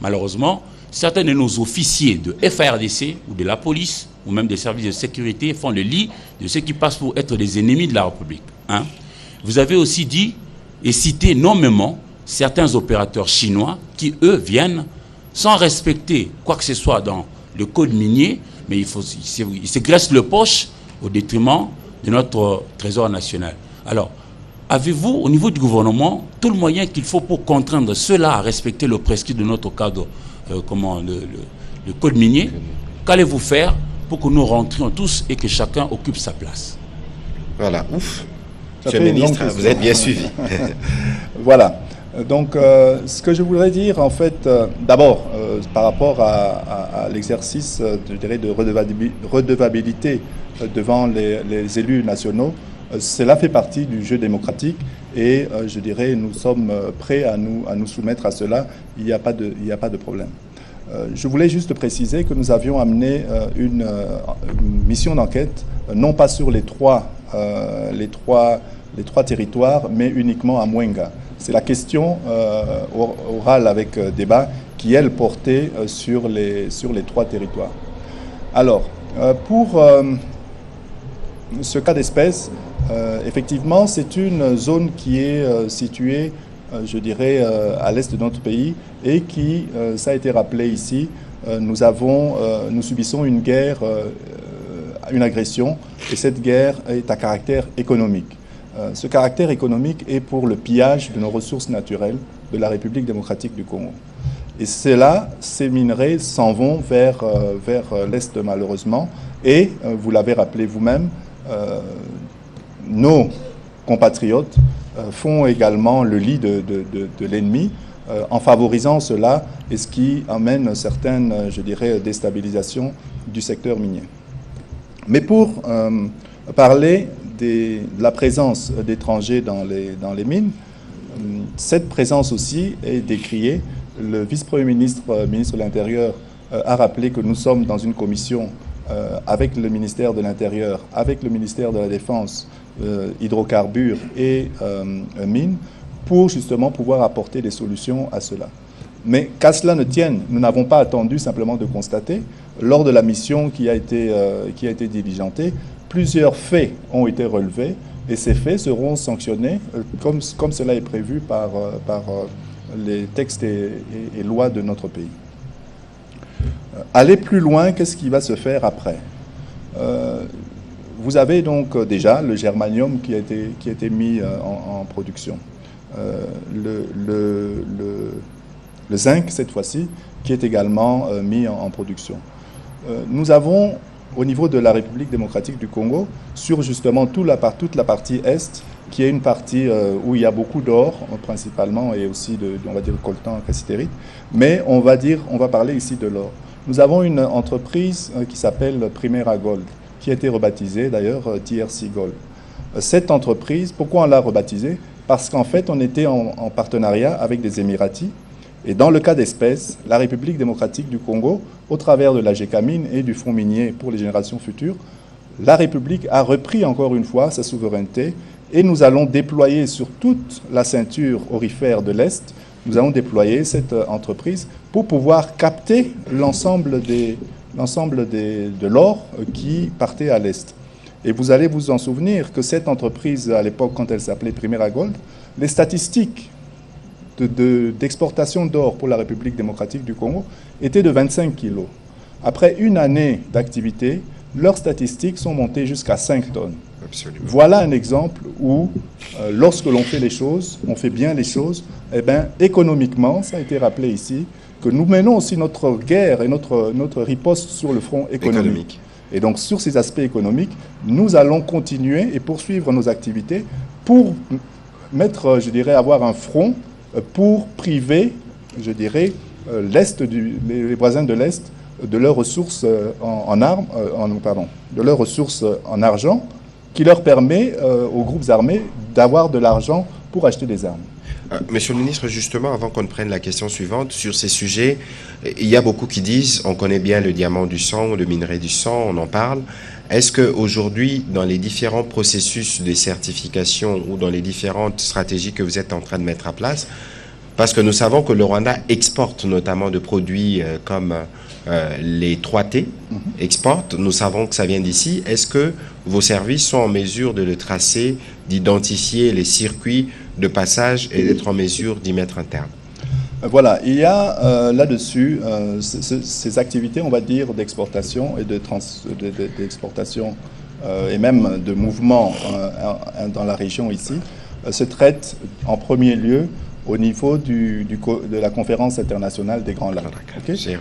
malheureusement, certains de nos officiers de FARDC ou de la police ou même des services de sécurité font le lit de ceux qui passent pour être des ennemis de la République. Hein? Vous avez aussi dit et cité nommément certains opérateurs chinois qui, eux, viennent sans respecter quoi que ce soit dans le code minier, mais ils se graissent le poche au détriment de notre trésor national. Alors, avez-vous, au niveau du gouvernement, tout le moyen qu'il faut pour contraindre ceux-là à respecter le prescrit de notre cadre, le code minier? Qu'allez-vous faire pour que nous rentrions tous et que chacun occupe sa place? Voilà, ouf. Monsieur le ministre, vous êtes bien suivi. Voilà. Donc, ce que je voudrais dire, en fait, d'abord, par rapport à l'exercice, je dirais, de redevabilité devant les élus nationaux, cela fait partie du jeu démocratique et, je dirais, nous sommes prêts à nous soumettre à cela. Il n'y a pas de problème. Je voulais juste préciser que nous avions amené une mission d'enquête, non pas sur les trois territoires, mais uniquement à Mwenga. C'est la question orale avec débat qui, elle, portait sur les 3 territoires. Alors, pour ce cas d'espèce, effectivement, c'est une zone qui est située, je dirais, à l'est de notre pays et qui, ça a été rappelé ici, nous subissons une guerre, une agression, et cette guerre est à caractère économique. Ce caractère économique est pour le pillage de nos ressources naturelles de la République démocratique du Congo. Et ces minerais s'en vont vers l'Est malheureusement. Et, vous l'avez rappelé vous-même, nos compatriotes font également le lit de l'ennemi en favorisant cela, et ce qui amène certaines, je dirais, déstabilisations du secteur minier. Mais pour parler de la présence d'étrangers dans les mines, cette présence aussi est décriée. Le vice-premier ministre, ministre de l'Intérieur, a rappelé que nous sommes dans une commission avec le ministère de l'Intérieur, avec le ministère de la Défense, hydrocarbures et mines, pour justement pouvoir apporter des solutions à cela. Mais qu'à cela ne tienne, nous n'avons pas attendu simplement de constater. Lors de la mission qui a été diligentée, plusieurs faits ont été relevés et ces faits seront sanctionnés comme cela est prévu par les textes et lois de notre pays. Aller plus loin, qu'est-ce qui va se faire après? Vous avez donc déjà le germanium qui a été mis en production. Le zinc, cette fois-ci, qui est également mis en production. Nous avons, au niveau de la République démocratique du Congo, sur justement toute la partie Est, qui est une partie où il y a beaucoup d'or, principalement, et aussi on va dire, coltan, cassitérite, mais on va parler ici de l'or. Nous avons une entreprise qui s'appelle Primera Gold, qui a été rebaptisée d'ailleurs TRC Gold. Cette entreprise, pourquoi on l'a rebaptisée? Parce qu'en fait, on était en partenariat avec des Émiratis. Et dans le cas d'espèce, la République démocratique du Congo, au travers de la GECAMINE et du Fonds minier pour les générations futures, la République a repris encore une fois sa souveraineté et nous allons déployer sur toute la ceinture aurifère de l'Est, nous allons déployer cette entreprise pour pouvoir capter l'ensemble de l'or qui partait à l'Est. Et vous allez vous en souvenir que cette entreprise, à l'époque, quand elle s'appelait Primera Gold, les statistiques d'exportation d'or pour la République démocratique du Congo étaient de 25 kilos. Après une année d'activité, leurs statistiques sont montées jusqu'à 5 tonnes. Absolument. Voilà un exemple où, lorsque l'on fait les choses, on fait bien les choses, eh bien, économiquement, ça a été rappelé ici, que nous menons aussi notre guerre et notre riposte sur le front économique. Et donc, sur ces aspects économiques, nous allons continuer et poursuivre nos activités pour mettre, je dirais, avoir un front pour priver, je dirais, les voisins de l'Est de leurs ressources de leurs ressources en argent, qui leur permet aux groupes armés d'avoir de l'argent pour acheter des armes. Monsieur le ministre, justement, avant qu'on prenne la question suivante, sur ces sujets, il y a beaucoup qui disent, on connaît bien le diamant du sang, le minerai du sang, on en parle. Est-ce qu'aujourd'hui, dans les différents processus de certification ou dans les différentes stratégies que vous êtes en train de mettre en place, parce que nous savons que le Rwanda exporte notamment de produits comme les 3T, exporte, nous savons que ça vient d'ici. Est-ce que vos services sont en mesure de le tracer, d'identifier les circuits de passage et d'être en mesure d'y mettre un terme? Voilà, il y a là-dessus ces activités, on va dire, d'exportation et d'exportation et même de mouvement dans la région ici, se traitent en premier lieu au niveau de la conférence internationale des Grands Lacs,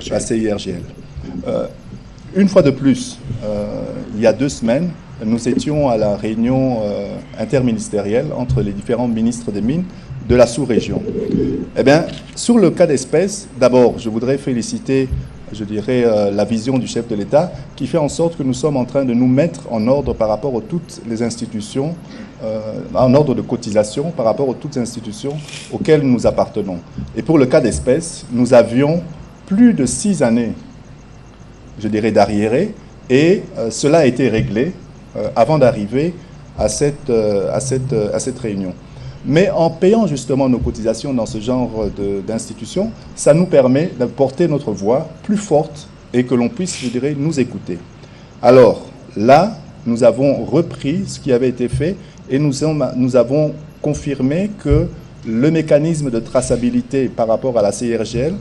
la CIRGL. Une fois de plus, il y a 2 semaines, nous étions à la réunion interministérielle entre les différents ministres des Mines de la sous-région. Eh bien, sur le cas d'espèce, d'abord, je voudrais féliciter, je dirais, la vision du chef de l'État qui fait en sorte que nous sommes en train de nous mettre en ordre par rapport à toutes les institutions, en ordre de cotisation par rapport à toutes les institutions auxquelles nous appartenons. Et pour le cas d'espèce, nous avions plus de 6 années, je dirais, d'arriérés, et cela a été réglé avant d'arriver à cette réunion. Mais en payant justement nos cotisations dans ce genre d'institutions, ça nous permet de porter notre voix plus forte et que l'on puisse, je dirais, nous écouter. Alors là, nous avons repris ce qui avait été fait et nous avons confirmé que le mécanisme de traçabilité par rapport à la CIRGL,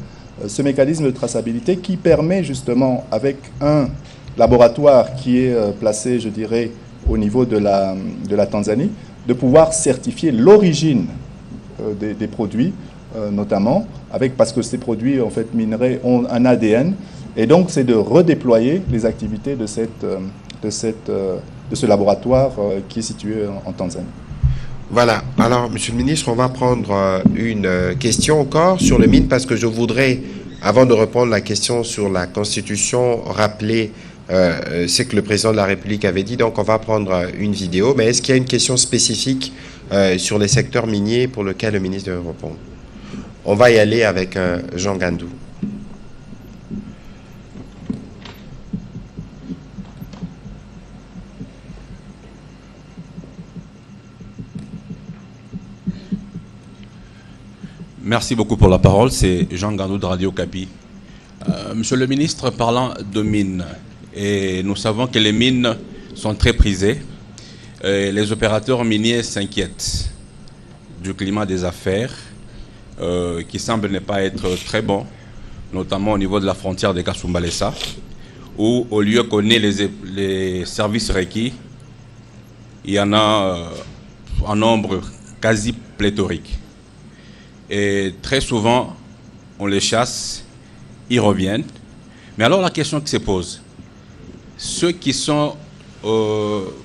ce mécanisme de traçabilité qui permet justement, avec un laboratoire qui est placé, je dirais, au niveau de la Tanzanie, de pouvoir certifier l'origine des produits, notamment, parce que ces produits, en fait, minerais, ont un ADN, et donc c'est de redéployer les activités de ce laboratoire qui est situé en Tanzanie. Voilà. Alors, Monsieur le ministre, on va prendre une question encore sur le mine, parce que je voudrais, avant de répondre à la question sur la Constitution, rappeler ce que le président de la République avait dit. Donc, on va prendre une vidéo. Mais est-ce qu'il y a une question spécifique sur les secteurs miniers pour lesquels le ministre devait répondre. On va y aller avec Jean Gandou. Merci beaucoup pour la parole. C'est Jean Gandou de Radio Kapi. Monsieur le ministre, parlant de mines, et nous savons que les mines sont très prisées. Les opérateurs miniers s'inquiètent du climat des affaires qui semble ne pas être très bon, notamment au niveau de la frontière de Kasumbalesa, où au lieu qu'on ait les services requis, il y en a un nombre quasi pléthorique. Et très souvent, on les chasse, ils reviennent. Mais alors la question qui se pose, ceux qui sont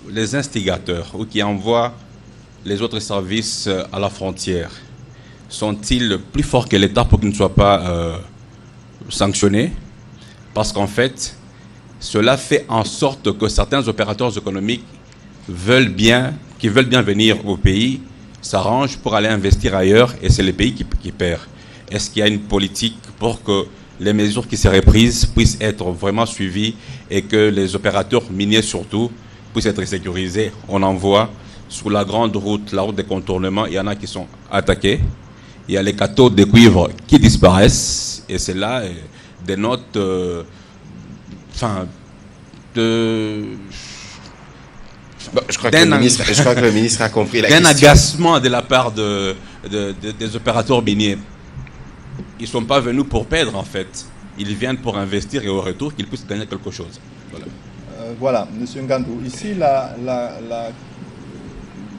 les instigateurs ou qui envoient les autres services à la frontière, sont-ils plus forts que l'État pour qu'ils ne soient pas sanctionnés? Parce qu'en fait, cela fait en sorte que certains opérateurs économiques qui veulent bien venir au pays s'arrangent pour aller investir ailleurs et c'est le pays qui perd. Est-ce qu'il y a une politique pour que les mesures qui seraient prises puissent être vraiment suivies et que les opérateurs miniers surtout puissent être sécurisés? On en voit sur la grande route, la route des contournements, il y en a qui sont attaqués. Il y a les cathodes de cuivre qui disparaissent et c'est là des notes je crois que le ministre a compris la question. D'un agacement de la part des opérateurs miniers. Ils ne sont pas venus pour perdre en fait. Ils viennent pour investir et au retour qu'ils puissent gagner quelque chose. Voilà. Voilà, M. Ngandou. Ici,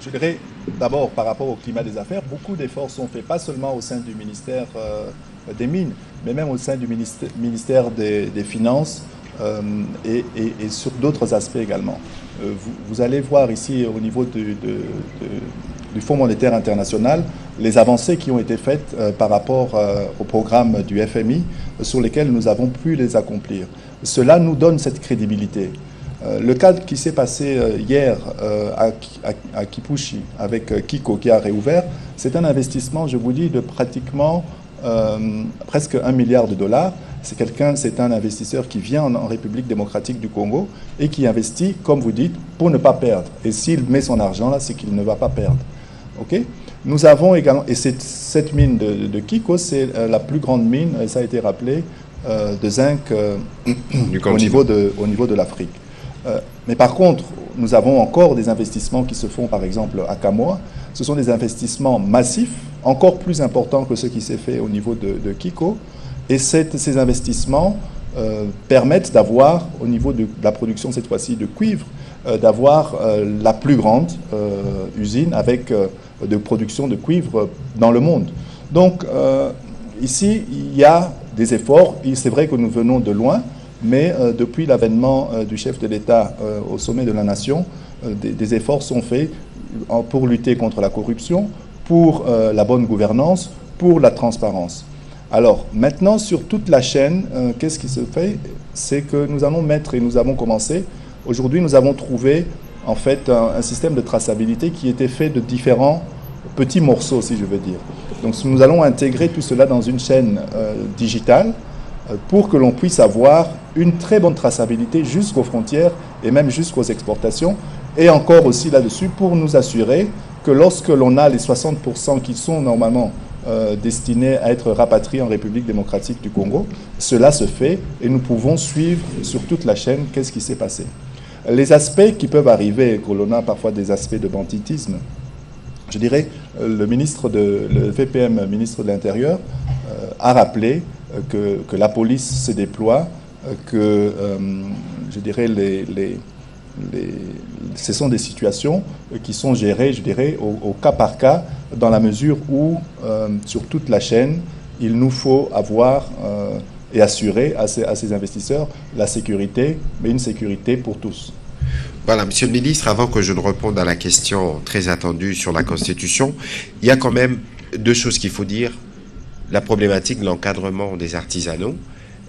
je dirais d'abord par rapport au climat des affaires, beaucoup d'efforts sont faits, pas seulement au sein du ministère des Mines, mais même au sein du ministère des Finances et sur d'autres aspects également. Vous allez voir ici au niveau du Fonds monétaire international les avancées qui ont été faites par rapport au programme du FMI sur lesquels nous avons pu les accomplir. Cela nous donne cette crédibilité. Le cas qui s'est passé hier à Kipushi avec Kiko qui a réouvert, c'est un investissement, je vous dis, de pratiquement presque $1 milliard. C'est un investisseur qui vient en République démocratique du Congo et qui investit, comme vous dites, pour ne pas perdre. Et s'il met son argent là, c'est qu'il ne va pas perdre. Okay? Nous avons également, et cette mine de Kiko, c'est la plus grande mine, ça a été rappelé, de zinc au niveau de l'Afrique. Mais par contre, nous avons encore des investissements qui se font, par exemple, à Kamoa. Ce sont des investissements massifs, encore plus importants que ce qui s'est fait au niveau de Kiko. Et ces investissements permettent d'avoir, au niveau de la production cette fois-ci de cuivre, d'avoir la plus grande usine avec de production de cuivre dans le monde. Donc, ici, il y a des efforts. C'est vrai que nous venons de loin, mais depuis l'avènement du chef de l'État au sommet de la nation, des efforts sont faits pour lutter contre la corruption, pour la bonne gouvernance, pour la transparence. Alors, maintenant, sur toute la chaîne, qu'est-ce qui se fait? C'est que nous allons mettre, et nous avons commencé, aujourd'hui, nous avons trouvé, en fait, un système de traçabilité qui était fait de différents petits morceaux, si je veux dire. Donc, nous allons intégrer tout cela dans une chaîne digitale pour que l'on puisse avoir une très bonne traçabilité jusqu'aux frontières et même jusqu'aux exportations. Et encore aussi là-dessus, pour nous assurer que lorsque l'on a les 60% qui sont normalement destinés à être rapatriés en République démocratique du Congo, cela se fait et nous pouvons suivre sur toute la chaîne qu'est-ce qui s'est passé. Les aspects qui peuvent arriver, que l'on a parfois des aspects de banditisme, je dirais, le VPM, ministre de l'Intérieur, a rappelé que la police se déploie, que, je dirais, ce sont des situations qui sont gérées, je dirais, au cas par cas, dans la mesure où, sur toute la chaîne, il nous faut avoir et assurer à ces investisseurs la sécurité, mais une sécurité pour tous. Voilà, Monsieur le Ministre, avant que je ne réponde à la question très attendue sur la Constitution, il y a quand même deux choses qu'il faut dire. La problématique de l'encadrement des artisanaux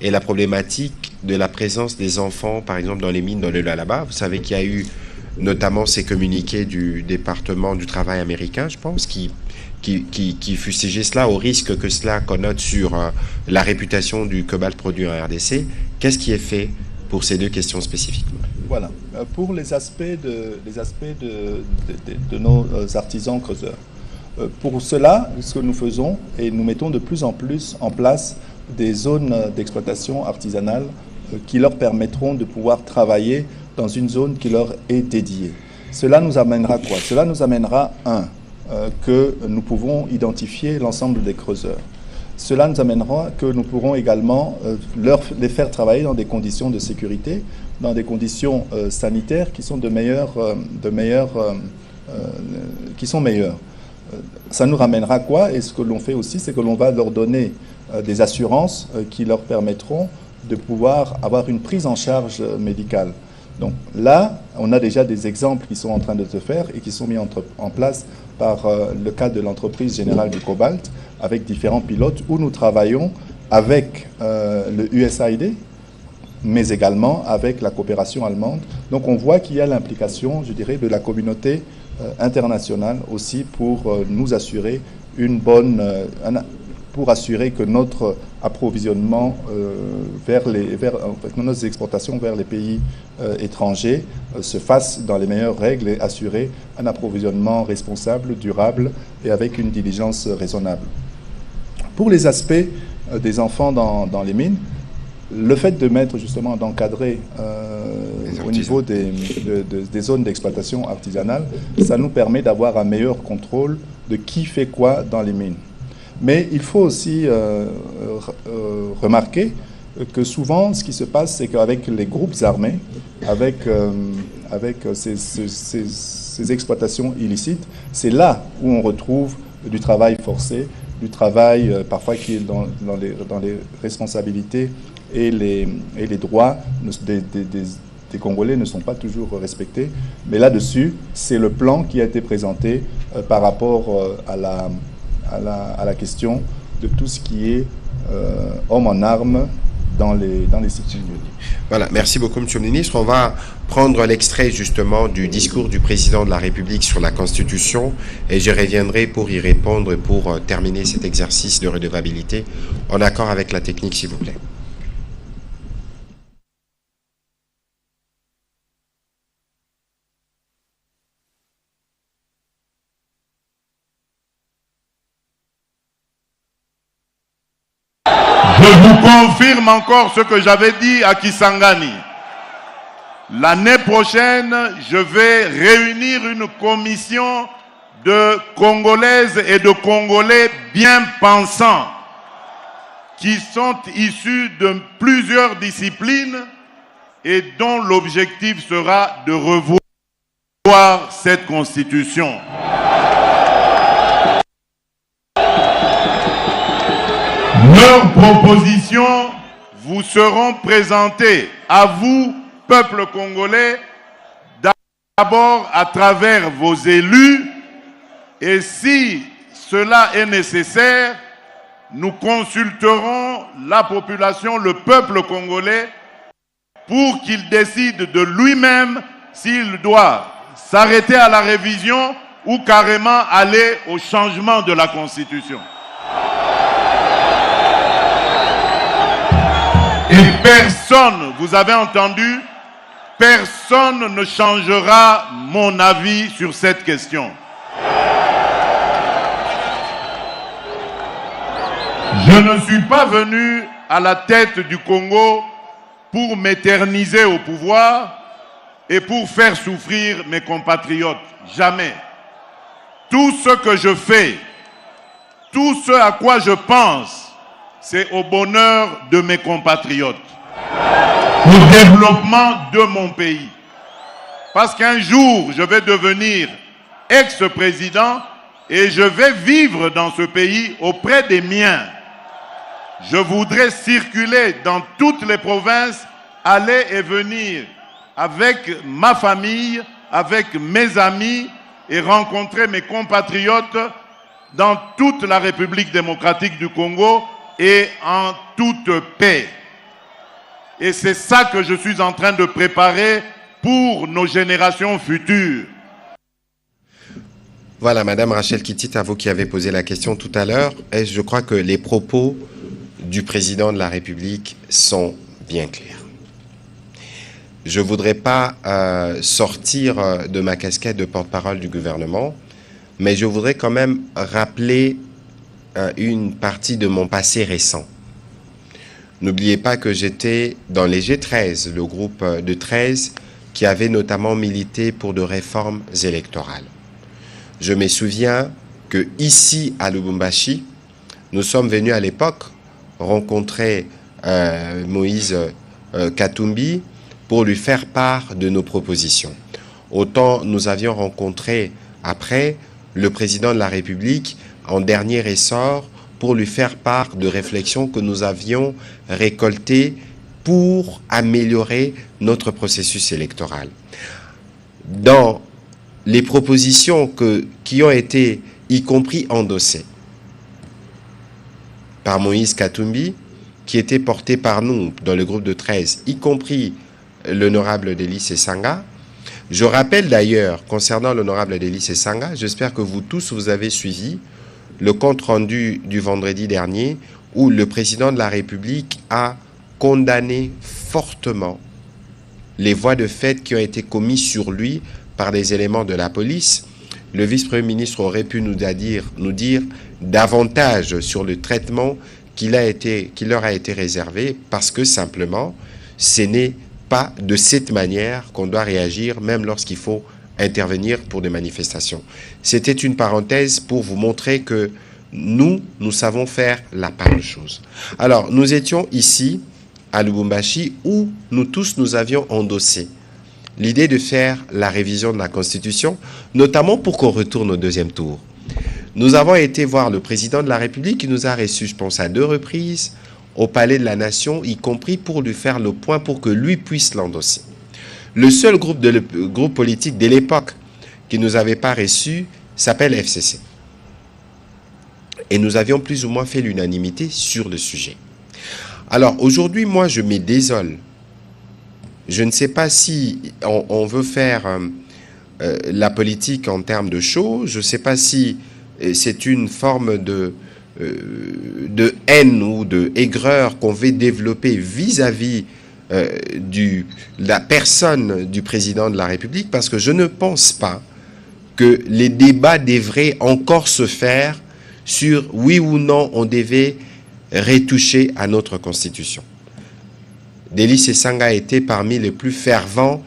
et la problématique de la présence des enfants, par exemple, dans les mines dans le Lualaba. Vous savez qu'il y a eu notamment ces communiqués du département du travail américain, je pense, qui fustigeait cela au risque que cela connote sur la réputation du cobalt produit en RDC. Qu'est-ce qui est fait pour ces deux questions spécifiquement? Voilà. Pour les aspects de nos artisans creuseurs. Pour cela, ce que nous faisons, et nous mettons de plus en plus en place des zones d'exploitation artisanale qui leur permettront de pouvoir travailler dans une zone qui leur est dédiée. Cela nous amènera quoi? Cela nous amènera, que nous pouvons identifier l'ensemble des creuseurs. Cela nous amènera que nous pourrons également les faire travailler dans des conditions de sécurité, dans des conditions sanitaires qui sont meilleures. Ça nous ramènera quoi? Et ce que l'on fait aussi, c'est que l'on va leur donner des assurances qui leur permettront de pouvoir avoir une prise en charge médicale. Donc là, on a déjà des exemples qui sont en train de se faire et qui sont mis en place par le cadre de l'entreprise générale du cobalt, avec différents pilotes, où nous travaillons avec le USAID, mais également avec la coopération allemande. Donc on voit qu'il y a l'implication, je dirais, de la communauté internationale aussi pour nous assurer pour assurer que notre approvisionnement nos exportations vers les pays étrangers se fasse dans les meilleures règles et assurer un approvisionnement responsable, durable et avec une diligence raisonnable. Pour les aspects des enfants dans les mines, le fait de mettre justement, d'encadrer au niveau des zones d'exploitation artisanale, ça nous permet d'avoir un meilleur contrôle de qui fait quoi dans les mines. Mais il faut aussi remarquer que souvent, ce qui se passe, c'est qu'avec les groupes armés, avec ces exploitations illicites, c'est là où on retrouve du travail forcé, du travail parfois qui est dans les responsabilités et les droits des Congolais ne sont pas toujours respectés. Mais là-dessus, c'est le plan qui a été présenté par rapport à la question de tout ce qui est hommes en armes dans les sites miniers. Voilà, merci beaucoup, Monsieur le Ministre. On va prendre l'extrait justement du discours du Président de la République sur la Constitution et je reviendrai pour y répondre pour terminer cet exercice de redevabilité en accord avec la technique, s'il vous plaît. Je vous confirme encore ce que j'avais dit à Kisangani. L'année prochaine, je vais réunir une commission de Congolaises et de Congolais bien pensants qui sont issus de plusieurs disciplines et dont l'objectif sera de revoir cette constitution. Leurs propositions vous seront présentées à vous, peuple congolais, d'abord à travers vos élus, et si cela est nécessaire, nous consulterons la population, le peuple congolais, pour qu'il décide de lui-même s'il doit s'arrêter à la révision ou carrément aller au changement de la Constitution. Et personne, vous avez entendu, personne ne changera mon avis sur cette question. Je ne suis pas venu à la tête du Congo pour m'éterniser au pouvoir et pour faire souffrir mes compatriotes. Jamais. Tout ce que je fais, tout ce à quoi je pense, c'est au bonheur de mes compatriotes, au développement de mon pays. Parce qu'un jour, je vais devenir ex-président et je vais vivre dans ce pays auprès des miens. Je voudrais circuler dans toutes les provinces, aller et venir avec ma famille, avec mes amis et rencontrer mes compatriotes dans toute la République démocratique du Congo et en toute paix. Et c'est ça que je suis en train de préparer pour nos générations futures. Voilà, Madame Rachel Kittit, à vous qui avez posé la question tout à l'heure, et je crois que les propos du président de la République sont bien clairs. Je ne voudrais pas sortir de ma casquette de porte-parole du gouvernement, mais je voudrais quand même rappeler une partie de mon passé récent. N'oubliez pas que j'étais dans les G13, le groupe de 13 qui avait notamment milité pour de réformes électorales. Je me souviens que ici à Lubumbashi, nous sommes venus à l'époque rencontrer Moïse Katumbi pour lui faire part de nos propositions. Autant nous avions rencontré après le président de la République en dernier ressort pour lui faire part de réflexions que nous avions récoltées pour améliorer notre processus électoral. Dans les propositions qui ont été, y compris endossées par Moïse Katumbi, qui étaient portées par nous dans le groupe de 13, y compris l'honorable Delis Esanga. Je rappelle d'ailleurs, concernant l'honorable Delis Esanga, j'espère que vous tous, vous avez suivi le compte-rendu du vendredi dernier où le président de la République a condamné fortement les voies de fait qui ont été commises sur lui par des éléments de la police. Le vice-premier ministre aurait pu nous dire davantage sur le traitement qui leur a été réservé, parce que simplement, ce n'est pas de cette manière qu'on doit réagir, même lorsqu'il faut intervenir pour des manifestations. C'était une parenthèse pour vous montrer que nous savons faire la part de choses. Alors, nous étions ici, à Lubumbashi, où nous tous, nous avions endossé l'idée de faire la révision de la Constitution, notamment pour qu'on retourne au deuxième tour. Nous avons été voir le président de la République qui nous a reçus, je pense, à 2 reprises au Palais de la Nation, y compris pour lui faire le point pour que lui puisse l'endosser. Le seul groupe politique de l'époque qui ne nous avait pas reçus s'appelle FCC. Et nous avions plus ou moins fait l'unanimité sur le sujet. Alors aujourd'hui, moi, je me désole. Je ne sais pas si on veut faire la politique en termes de choses. Je ne sais pas si c'est une forme de haine ou de aigreur qu'on veut développer vis-à-vis de la personne du président de la République, parce que je ne pense pas que les débats devraient encore se faire sur oui ou non on devait retoucher à notre Constitution. Delis Esanga a été parmi les plus fervents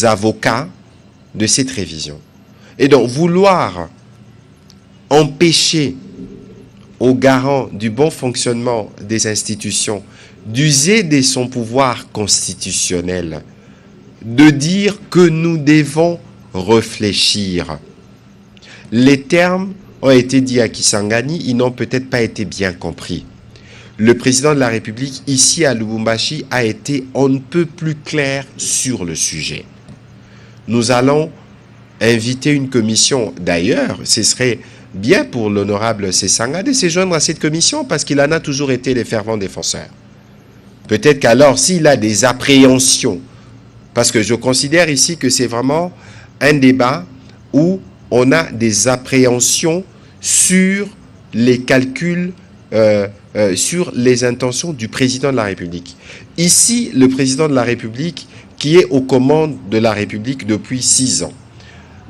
avocats de cette révision. Et donc, vouloir empêcher aux garants du bon fonctionnement des institutions d'user de son pouvoir constitutionnel, de dire que nous devons réfléchir. Les termes ont été dits à Kisangani, ils n'ont peut-être pas été bien compris. Le président de la République, ici à Lubumbashi, a été on ne peut plus clair sur le sujet. Nous allons inviter une commission. D'ailleurs, ce serait bien pour l'honorable Sesanga de se joindre à cette commission, parce qu'il en a toujours été les fervents défenseurs. Peut-être qu'alors, s'il a des appréhensions, parce que je considère ici que c'est vraiment un débat où on a des appréhensions sur les calculs, sur les intentions du président de la République. Ici, le président de la République, qui est aux commandes de la République depuis 6 ans.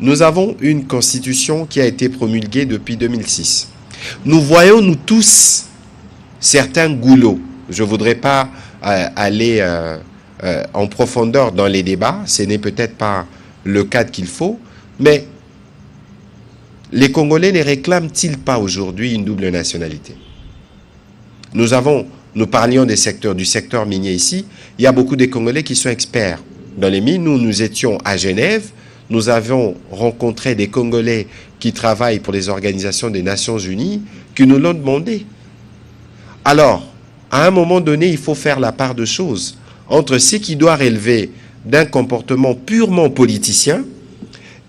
Nous avons une constitution qui a été promulguée depuis 2006. Nous voyons, nous tous, certains goulots. Je ne voudrais pas aller en profondeur dans les débats, ce n'est peut-être pas le cadre qu'il faut, mais les Congolais ne réclament-ils pas aujourd'hui une double nationalité? Nous parlions du secteur minier ici. Il y a beaucoup de Congolais qui sont experts dans les mines. Nous étions à Genève. Nous avons rencontré des Congolais qui travaillent pour les organisations des Nations Unies qui nous l'ont demandé. Alors, à un moment donné, il faut faire la part de choses entre ce qui doit relever d'un comportement purement politicien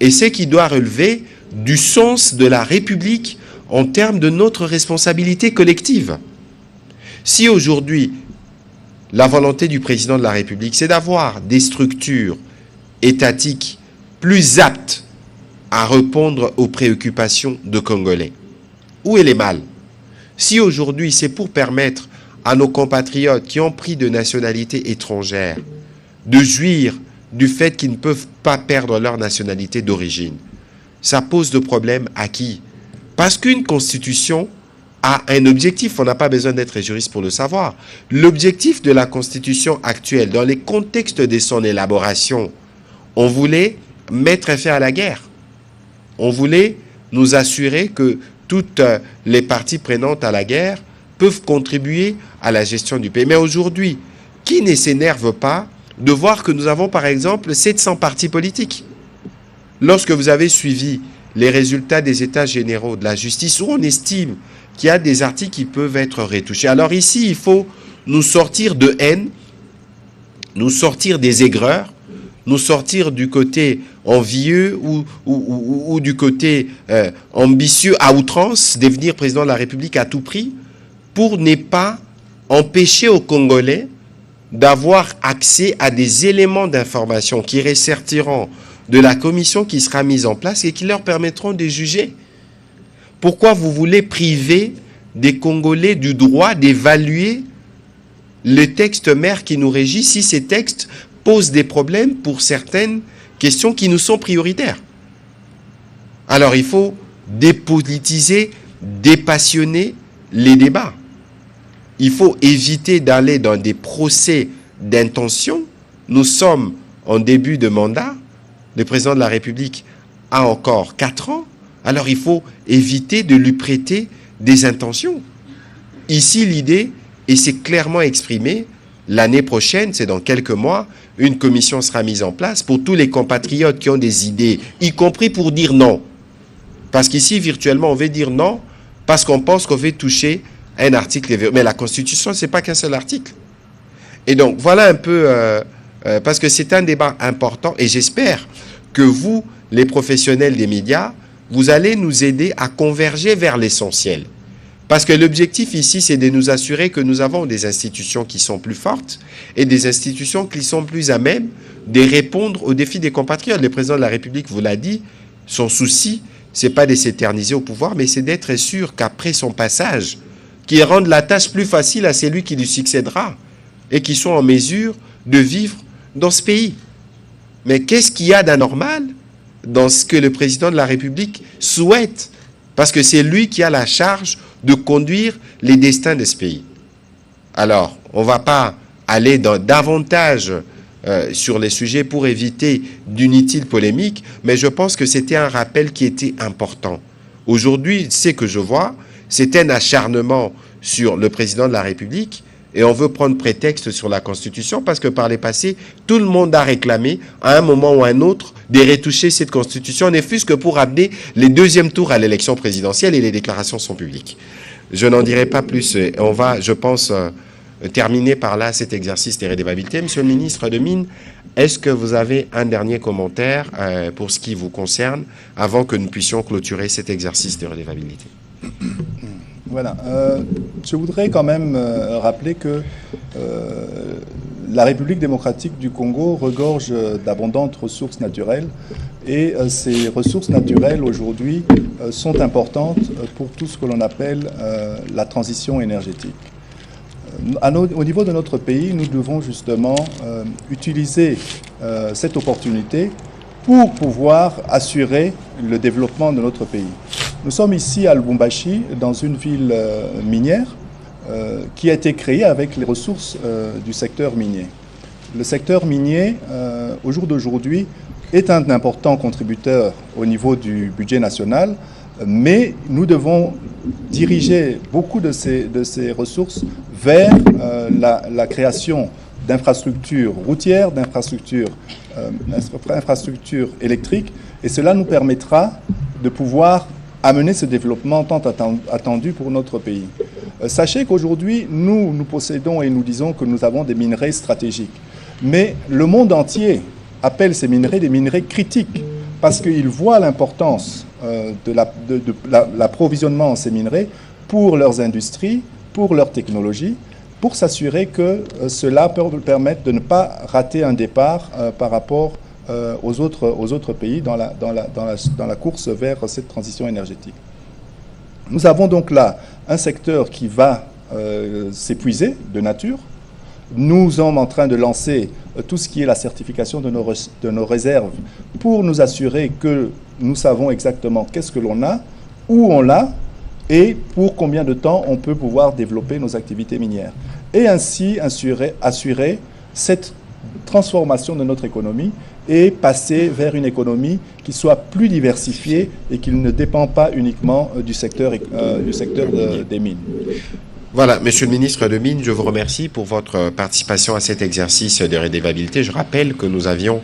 et ce qui doit relever du sens de la République en termes de notre responsabilité collective. Si aujourd'hui, la volonté du président de la République, c'est d'avoir des structures étatique plus apte à répondre aux préoccupations de Congolais? Où est le mal? Si aujourd'hui c'est pour permettre à nos compatriotes qui ont pris de nationalité étrangère de jouir du fait qu'ils ne peuvent pas perdre leur nationalité d'origine, ça pose de problème à qui? Parce qu'une constitution a un objectif, on n'a pas besoin d'être juriste pour le savoir. L'objectif de la constitution actuelle, dans les contextes de son élaboration, on voulait mettre fin à la guerre. On voulait nous assurer que toutes les parties prenantes à la guerre peuvent contribuer à la gestion du pays. Mais aujourd'hui, qui ne s'énerve pas de voir que nous avons par exemple 700 partis politiques? Lorsque vous avez suivi les résultats des états généraux de la justice, où on estime qu'il y a des articles qui peuvent être retouchés. Alors ici, il faut nous sortir de haine, nous sortir des aigreurs, nous sortir du côté envieux ou du côté ambitieux à outrance, devenir président de la République à tout prix, pour ne pas empêcher aux Congolais d'avoir accès à des éléments d'information qui ressortiront de la commission qui sera mise en place et qui leur permettront de juger. Pourquoi vous voulez priver des Congolais du droit d'évaluer le texte mère qui nous régit si ces textes posent des problèmes pour certaines questions qui nous sont prioritaires? Alors il faut dépolitiser, dépassionner les débats. Il faut éviter d'aller dans des procès d'intention. Nous sommes en début de mandat. Le président de la République a encore 4 ans. Alors il faut éviter de lui prêter des intentions. Ici, l'idée, et c'est clairement exprimé, l'année prochaine, c'est dans quelques mois, une commission sera mise en place pour tous les compatriotes qui ont des idées, y compris pour dire non. Parce qu'ici, virtuellement, on veut dire non parce qu'on pense qu'on veut toucher un article. Mais la Constitution, ce n'est pas qu'un seul article. Et donc, voilà un peu, parce que c'est un débat important, et j'espère que vous, les professionnels des médias, vous allez nous aider à converger vers l'essentiel. Parce que l'objectif ici, c'est de nous assurer que nous avons des institutions qui sont plus fortes et des institutions qui sont plus à même de répondre aux défis des compatriotes. Le président de la République vous l'a dit, son souci, ce n'est pas de s'éterniser au pouvoir, mais c'est d'être sûr qu'après son passage, qu'il rende la tâche plus facile à celui qui lui succédera et qui soit en mesure de vivre dans ce pays. Mais qu'est-ce qu'il y a d'anormal dans ce que le président de la République souhaite? Parce que c'est lui qui a la charge de conduire les destins de ce pays. Alors, on ne va pas aller davantage sur les sujets pour éviter d'inutiles polémiques, mais je pense que c'était un rappel qui était important. Aujourd'hui, ce que je vois, c'est un acharnement sur le président de la République et on veut prendre prétexte sur la Constitution parce que par le passé, tout le monde a réclamé à un moment ou à un autre de retoucher cette Constitution, ne fût-ce que pour amener les deuxièmes tours à l'élection présidentielle et les déclarations sont publiques. Je n'en dirai pas plus. On va, je pense, terminer par là cet exercice de redevabilité. Monsieur le ministre de Mines, est-ce que vous avez un dernier commentaire pour ce qui vous concerne avant que nous puissions clôturer cet exercice de redevabilité? Voilà. Je voudrais quand même rappeler que la République démocratique du Congo regorge d'abondantes ressources naturelles et ces ressources naturelles aujourd'hui sont importantes pour tout ce que l'on appelle la transition énergétique. Au niveau de notre pays, nous devons justement utiliser cette opportunité pour pouvoir assurer le développement de notre pays. Nous sommes ici à Lubumbashi, dans une ville minière qui a été créée avec les ressources du secteur minier. Le secteur minier, au jour d'aujourd'hui, est un important contributeur au niveau du budget national, mais nous devons diriger beaucoup de ces ressources vers la création d'infrastructures routières, d'infrastructures électriques, et cela nous permettra de pouvoir amener ce développement tant attendu pour notre pays. Sachez qu'aujourd'hui, nous possédons et nous disons que nous avons des minerais stratégiques. Mais le monde entier appelle ces minerais des minerais critiques parce qu'ils voient l'importance de l'approvisionnement en ces minerais pour leurs industries, pour leurs technologies, pour s'assurer que cela peut permettre de ne pas rater un départ par rapport aux autres pays dans la course vers cette transition énergétique. Nous avons donc là un secteur qui va s'épuiser de nature. Nous sommes en train de lancer tout ce qui est la certification de nos réserves pour nous assurer que nous savons exactement qu'est-ce que l'on a, où on l'a et pour combien de temps on peut pouvoir développer nos activités minières. Et ainsi assurer cette transformation de notre économie et passer vers une économie qui soit plus diversifiée et qui ne dépend pas uniquement du secteur des mines. Voilà, Monsieur le ministre de Mines, je vous remercie pour votre participation à cet exercice de redevabilité. Je rappelle que nous avions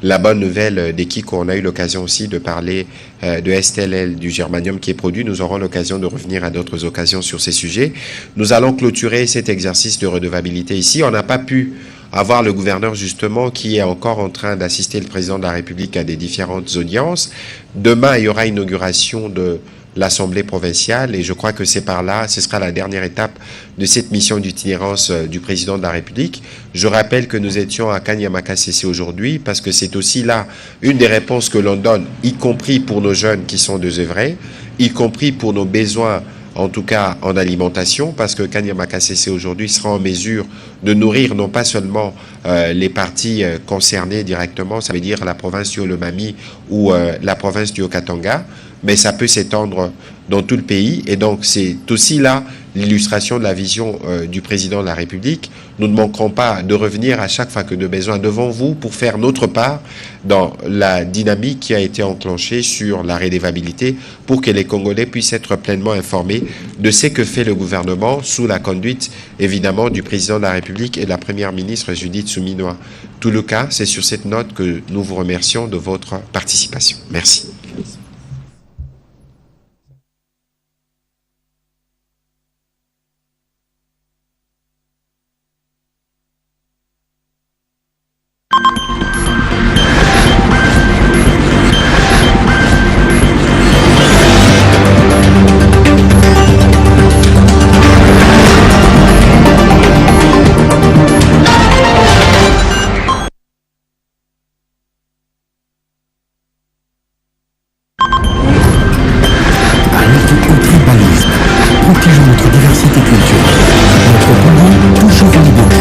la bonne nouvelle des Kiko. On a eu l'occasion aussi de parler de STLL, du germanium qui est produit. Nous aurons l'occasion de revenir à d'autres occasions sur ces sujets. Nous allons clôturer cet exercice de redevabilité ici. On n'a pas pu avoir le gouverneur justement qui est encore en train d'assister le président de la République à des différentes audiences. Demain, il y aura inauguration de l'Assemblée provinciale et je crois que c'est par là, ce sera la dernière étape de cette mission d'itinérance du président de la République. Je rappelle que nous étions à Kanyamakasese aujourd'hui parce que c'est aussi là une des réponses que l'on donne, y compris pour nos jeunes qui sont désœuvrés, y compris pour nos besoins en tout cas en alimentation, parce que Kanyamakasese aujourd'hui sera en mesure de nourrir non pas seulement les parties concernées directement, ça veut dire la province du Olomami ou la province du Haut-Katanga, mais ça peut s'étendre dans tout le pays. Et donc, c'est aussi là l'illustration de la vision du président de la République. Nous ne manquerons pas de revenir à chaque fois que de besoin devant vous pour faire notre part dans la dynamique qui a été enclenchée sur la redevabilité pour que les Congolais puissent être pleinement informés de ce que fait le gouvernement sous la conduite, évidemment, du président de la République et de la première ministre Judith Suminwa. Tout le cas, c'est sur cette note que nous vous remercions de votre participation. Merci. Protégeons notre diversité culturelle. Notre Congo, toujours en liberté.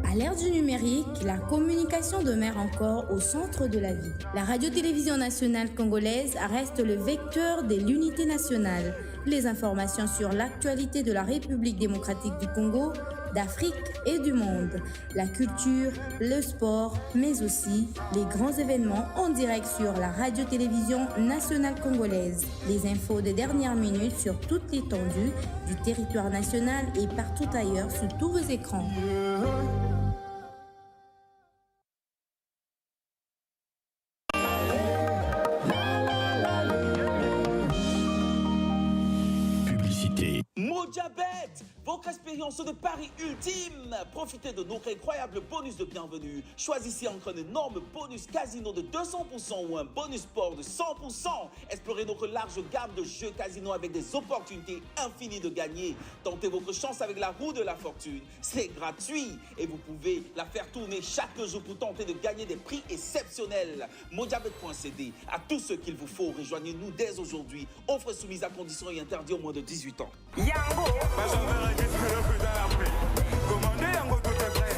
À l'ère du numérique, la communication demeure encore au centre de la vie. La radio-télévision nationale congolaise reste le vecteur de l'unité nationale. Les informations sur l'actualité de la République démocratique du Congo, d'Afrique et du monde. La culture, le sport, mais aussi les grands événements en direct sur la radio-télévision nationale congolaise. Les infos de dernière minute sur toute l'étendue du territoire national et partout ailleurs sur tous vos écrans. Mojabet, votre expérience de Paris ultime. Profitez de notre incroyable bonus de bienvenue. Choisissez entre un énorme bonus casino de 200% ou un bonus sport de 100%. Explorez notre large gamme de jeux casino avec des opportunités infinies de gagner. Tentez votre chance avec la roue de la fortune. C'est gratuit et vous pouvez la faire tourner chaque jour pour tenter de gagner des prix exceptionnels. Mojabet.cd a tout ce qu'il vous faut. Rejoignez-nous dès aujourd'hui. Offre soumise à conditions et interdit aux moins de 18 ans. Yango, commandez Yango, tout est prêt.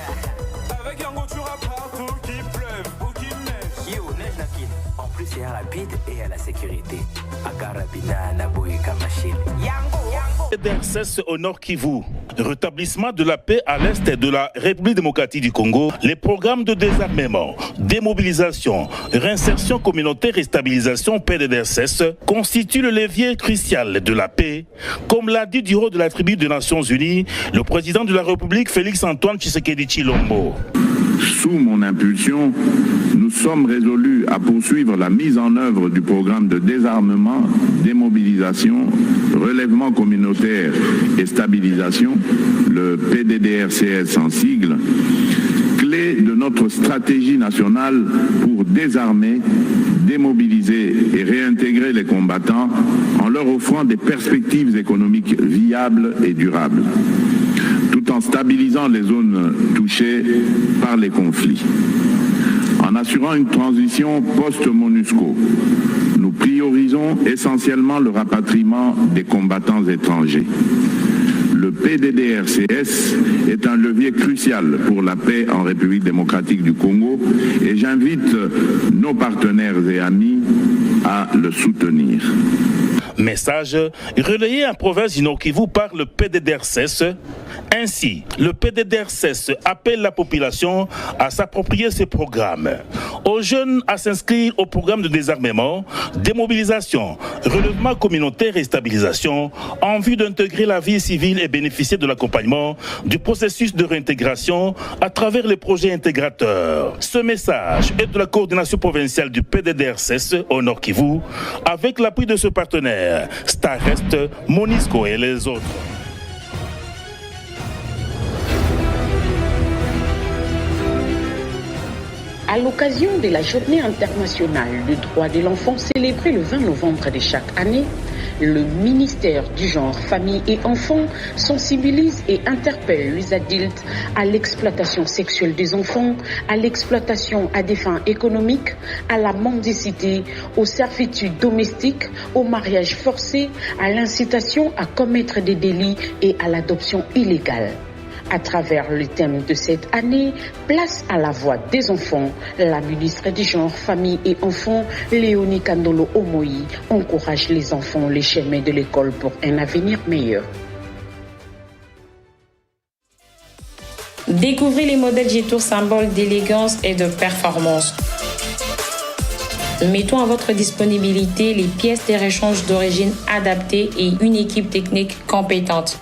Avec Yango, tu auras partout qu'il pleuve ou qu'il neige. Yo, neige nakine. En plus, c'est rapide et à la sécurité. Akarabina, Naboïka, machine. Yango, Yango. DRCS au Nord Kivu. Rétablissement de la paix à l'est de la République démocratique du Congo. Les programmes de désarmement, démobilisation, réinsertion communautaire et stabilisation PDDRCS constituent le levier crucial de la paix, comme l'a dit du haut de la tribune des Nations Unies, le président de la République Félix Antoine Tshisekedi Tshilombo. Sous mon impulsion, nous sommes résolus à poursuivre la mise en œuvre du programme de désarmement, démobilisation, relèvement communautaire et stabilisation, le PDDRCS en sigle, clé de notre stratégie nationale pour désarmer, démobiliser et réintégrer les combattants en leur offrant des perspectives économiques viables et durables, tout en stabilisant les zones touchées par les conflits. En assurant une transition post-MONUSCO, nous priorisons essentiellement le rapatriement des combattants étrangers. Le PDDRCS est un levier crucial pour la paix en République démocratique du Congo et j'invite nos partenaires et amis à le soutenir. Message relayé en province du Nord Kivu par le PDDRCS. Ainsi, le PDDRCS appelle la population à s'approprier ces programmes, aux jeunes à s'inscrire au programme de désarmement, démobilisation, relèvement communautaire et stabilisation en vue d'intégrer la vie civile et bénéficier de l'accompagnement du processus de réintégration à travers les projets intégrateurs. Ce message est de la coordination provinciale du PDDRCS au Nord Kivu avec l'appui de ce partenaire, Starest, MONUSCO et les autres. À l'occasion de la Journée internationale du droit de l'enfant célébrée le 20 novembre de chaque année, le ministère du Genre, Famille et Enfants sensibilise et interpelle les adultes à l'exploitation sexuelle des enfants, à l'exploitation à des fins économiques, à la mendicité, aux servitudes domestiques, au mariage forcé, à l'incitation à commettre des délits et à l'adoption illégale. À travers le thème de cette année, place à la voix des enfants, la ministre du Genre, Famille et Enfants, Léonie Kandolo Omoi, encourage les enfants les chemins de l'école pour un avenir meilleur. Découvrez les modèles Jetour, symboles d'élégance et de performance. Mettons à votre disponibilité les pièces de réchange d'origine adaptées et une équipe technique compétente.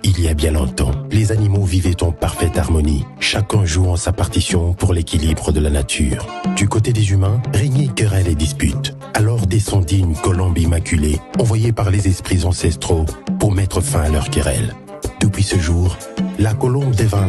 Il y a bien longtemps, les animaux vivaient en parfaite harmonie, chacun jouant sa partition pour l'équilibre de la nature. Du côté des humains, régnaient querelles et disputes. Alors descendit une colombe immaculée, envoyée par les esprits ancestraux pour mettre fin à leurs querelles. Depuis ce jour, la colombe devint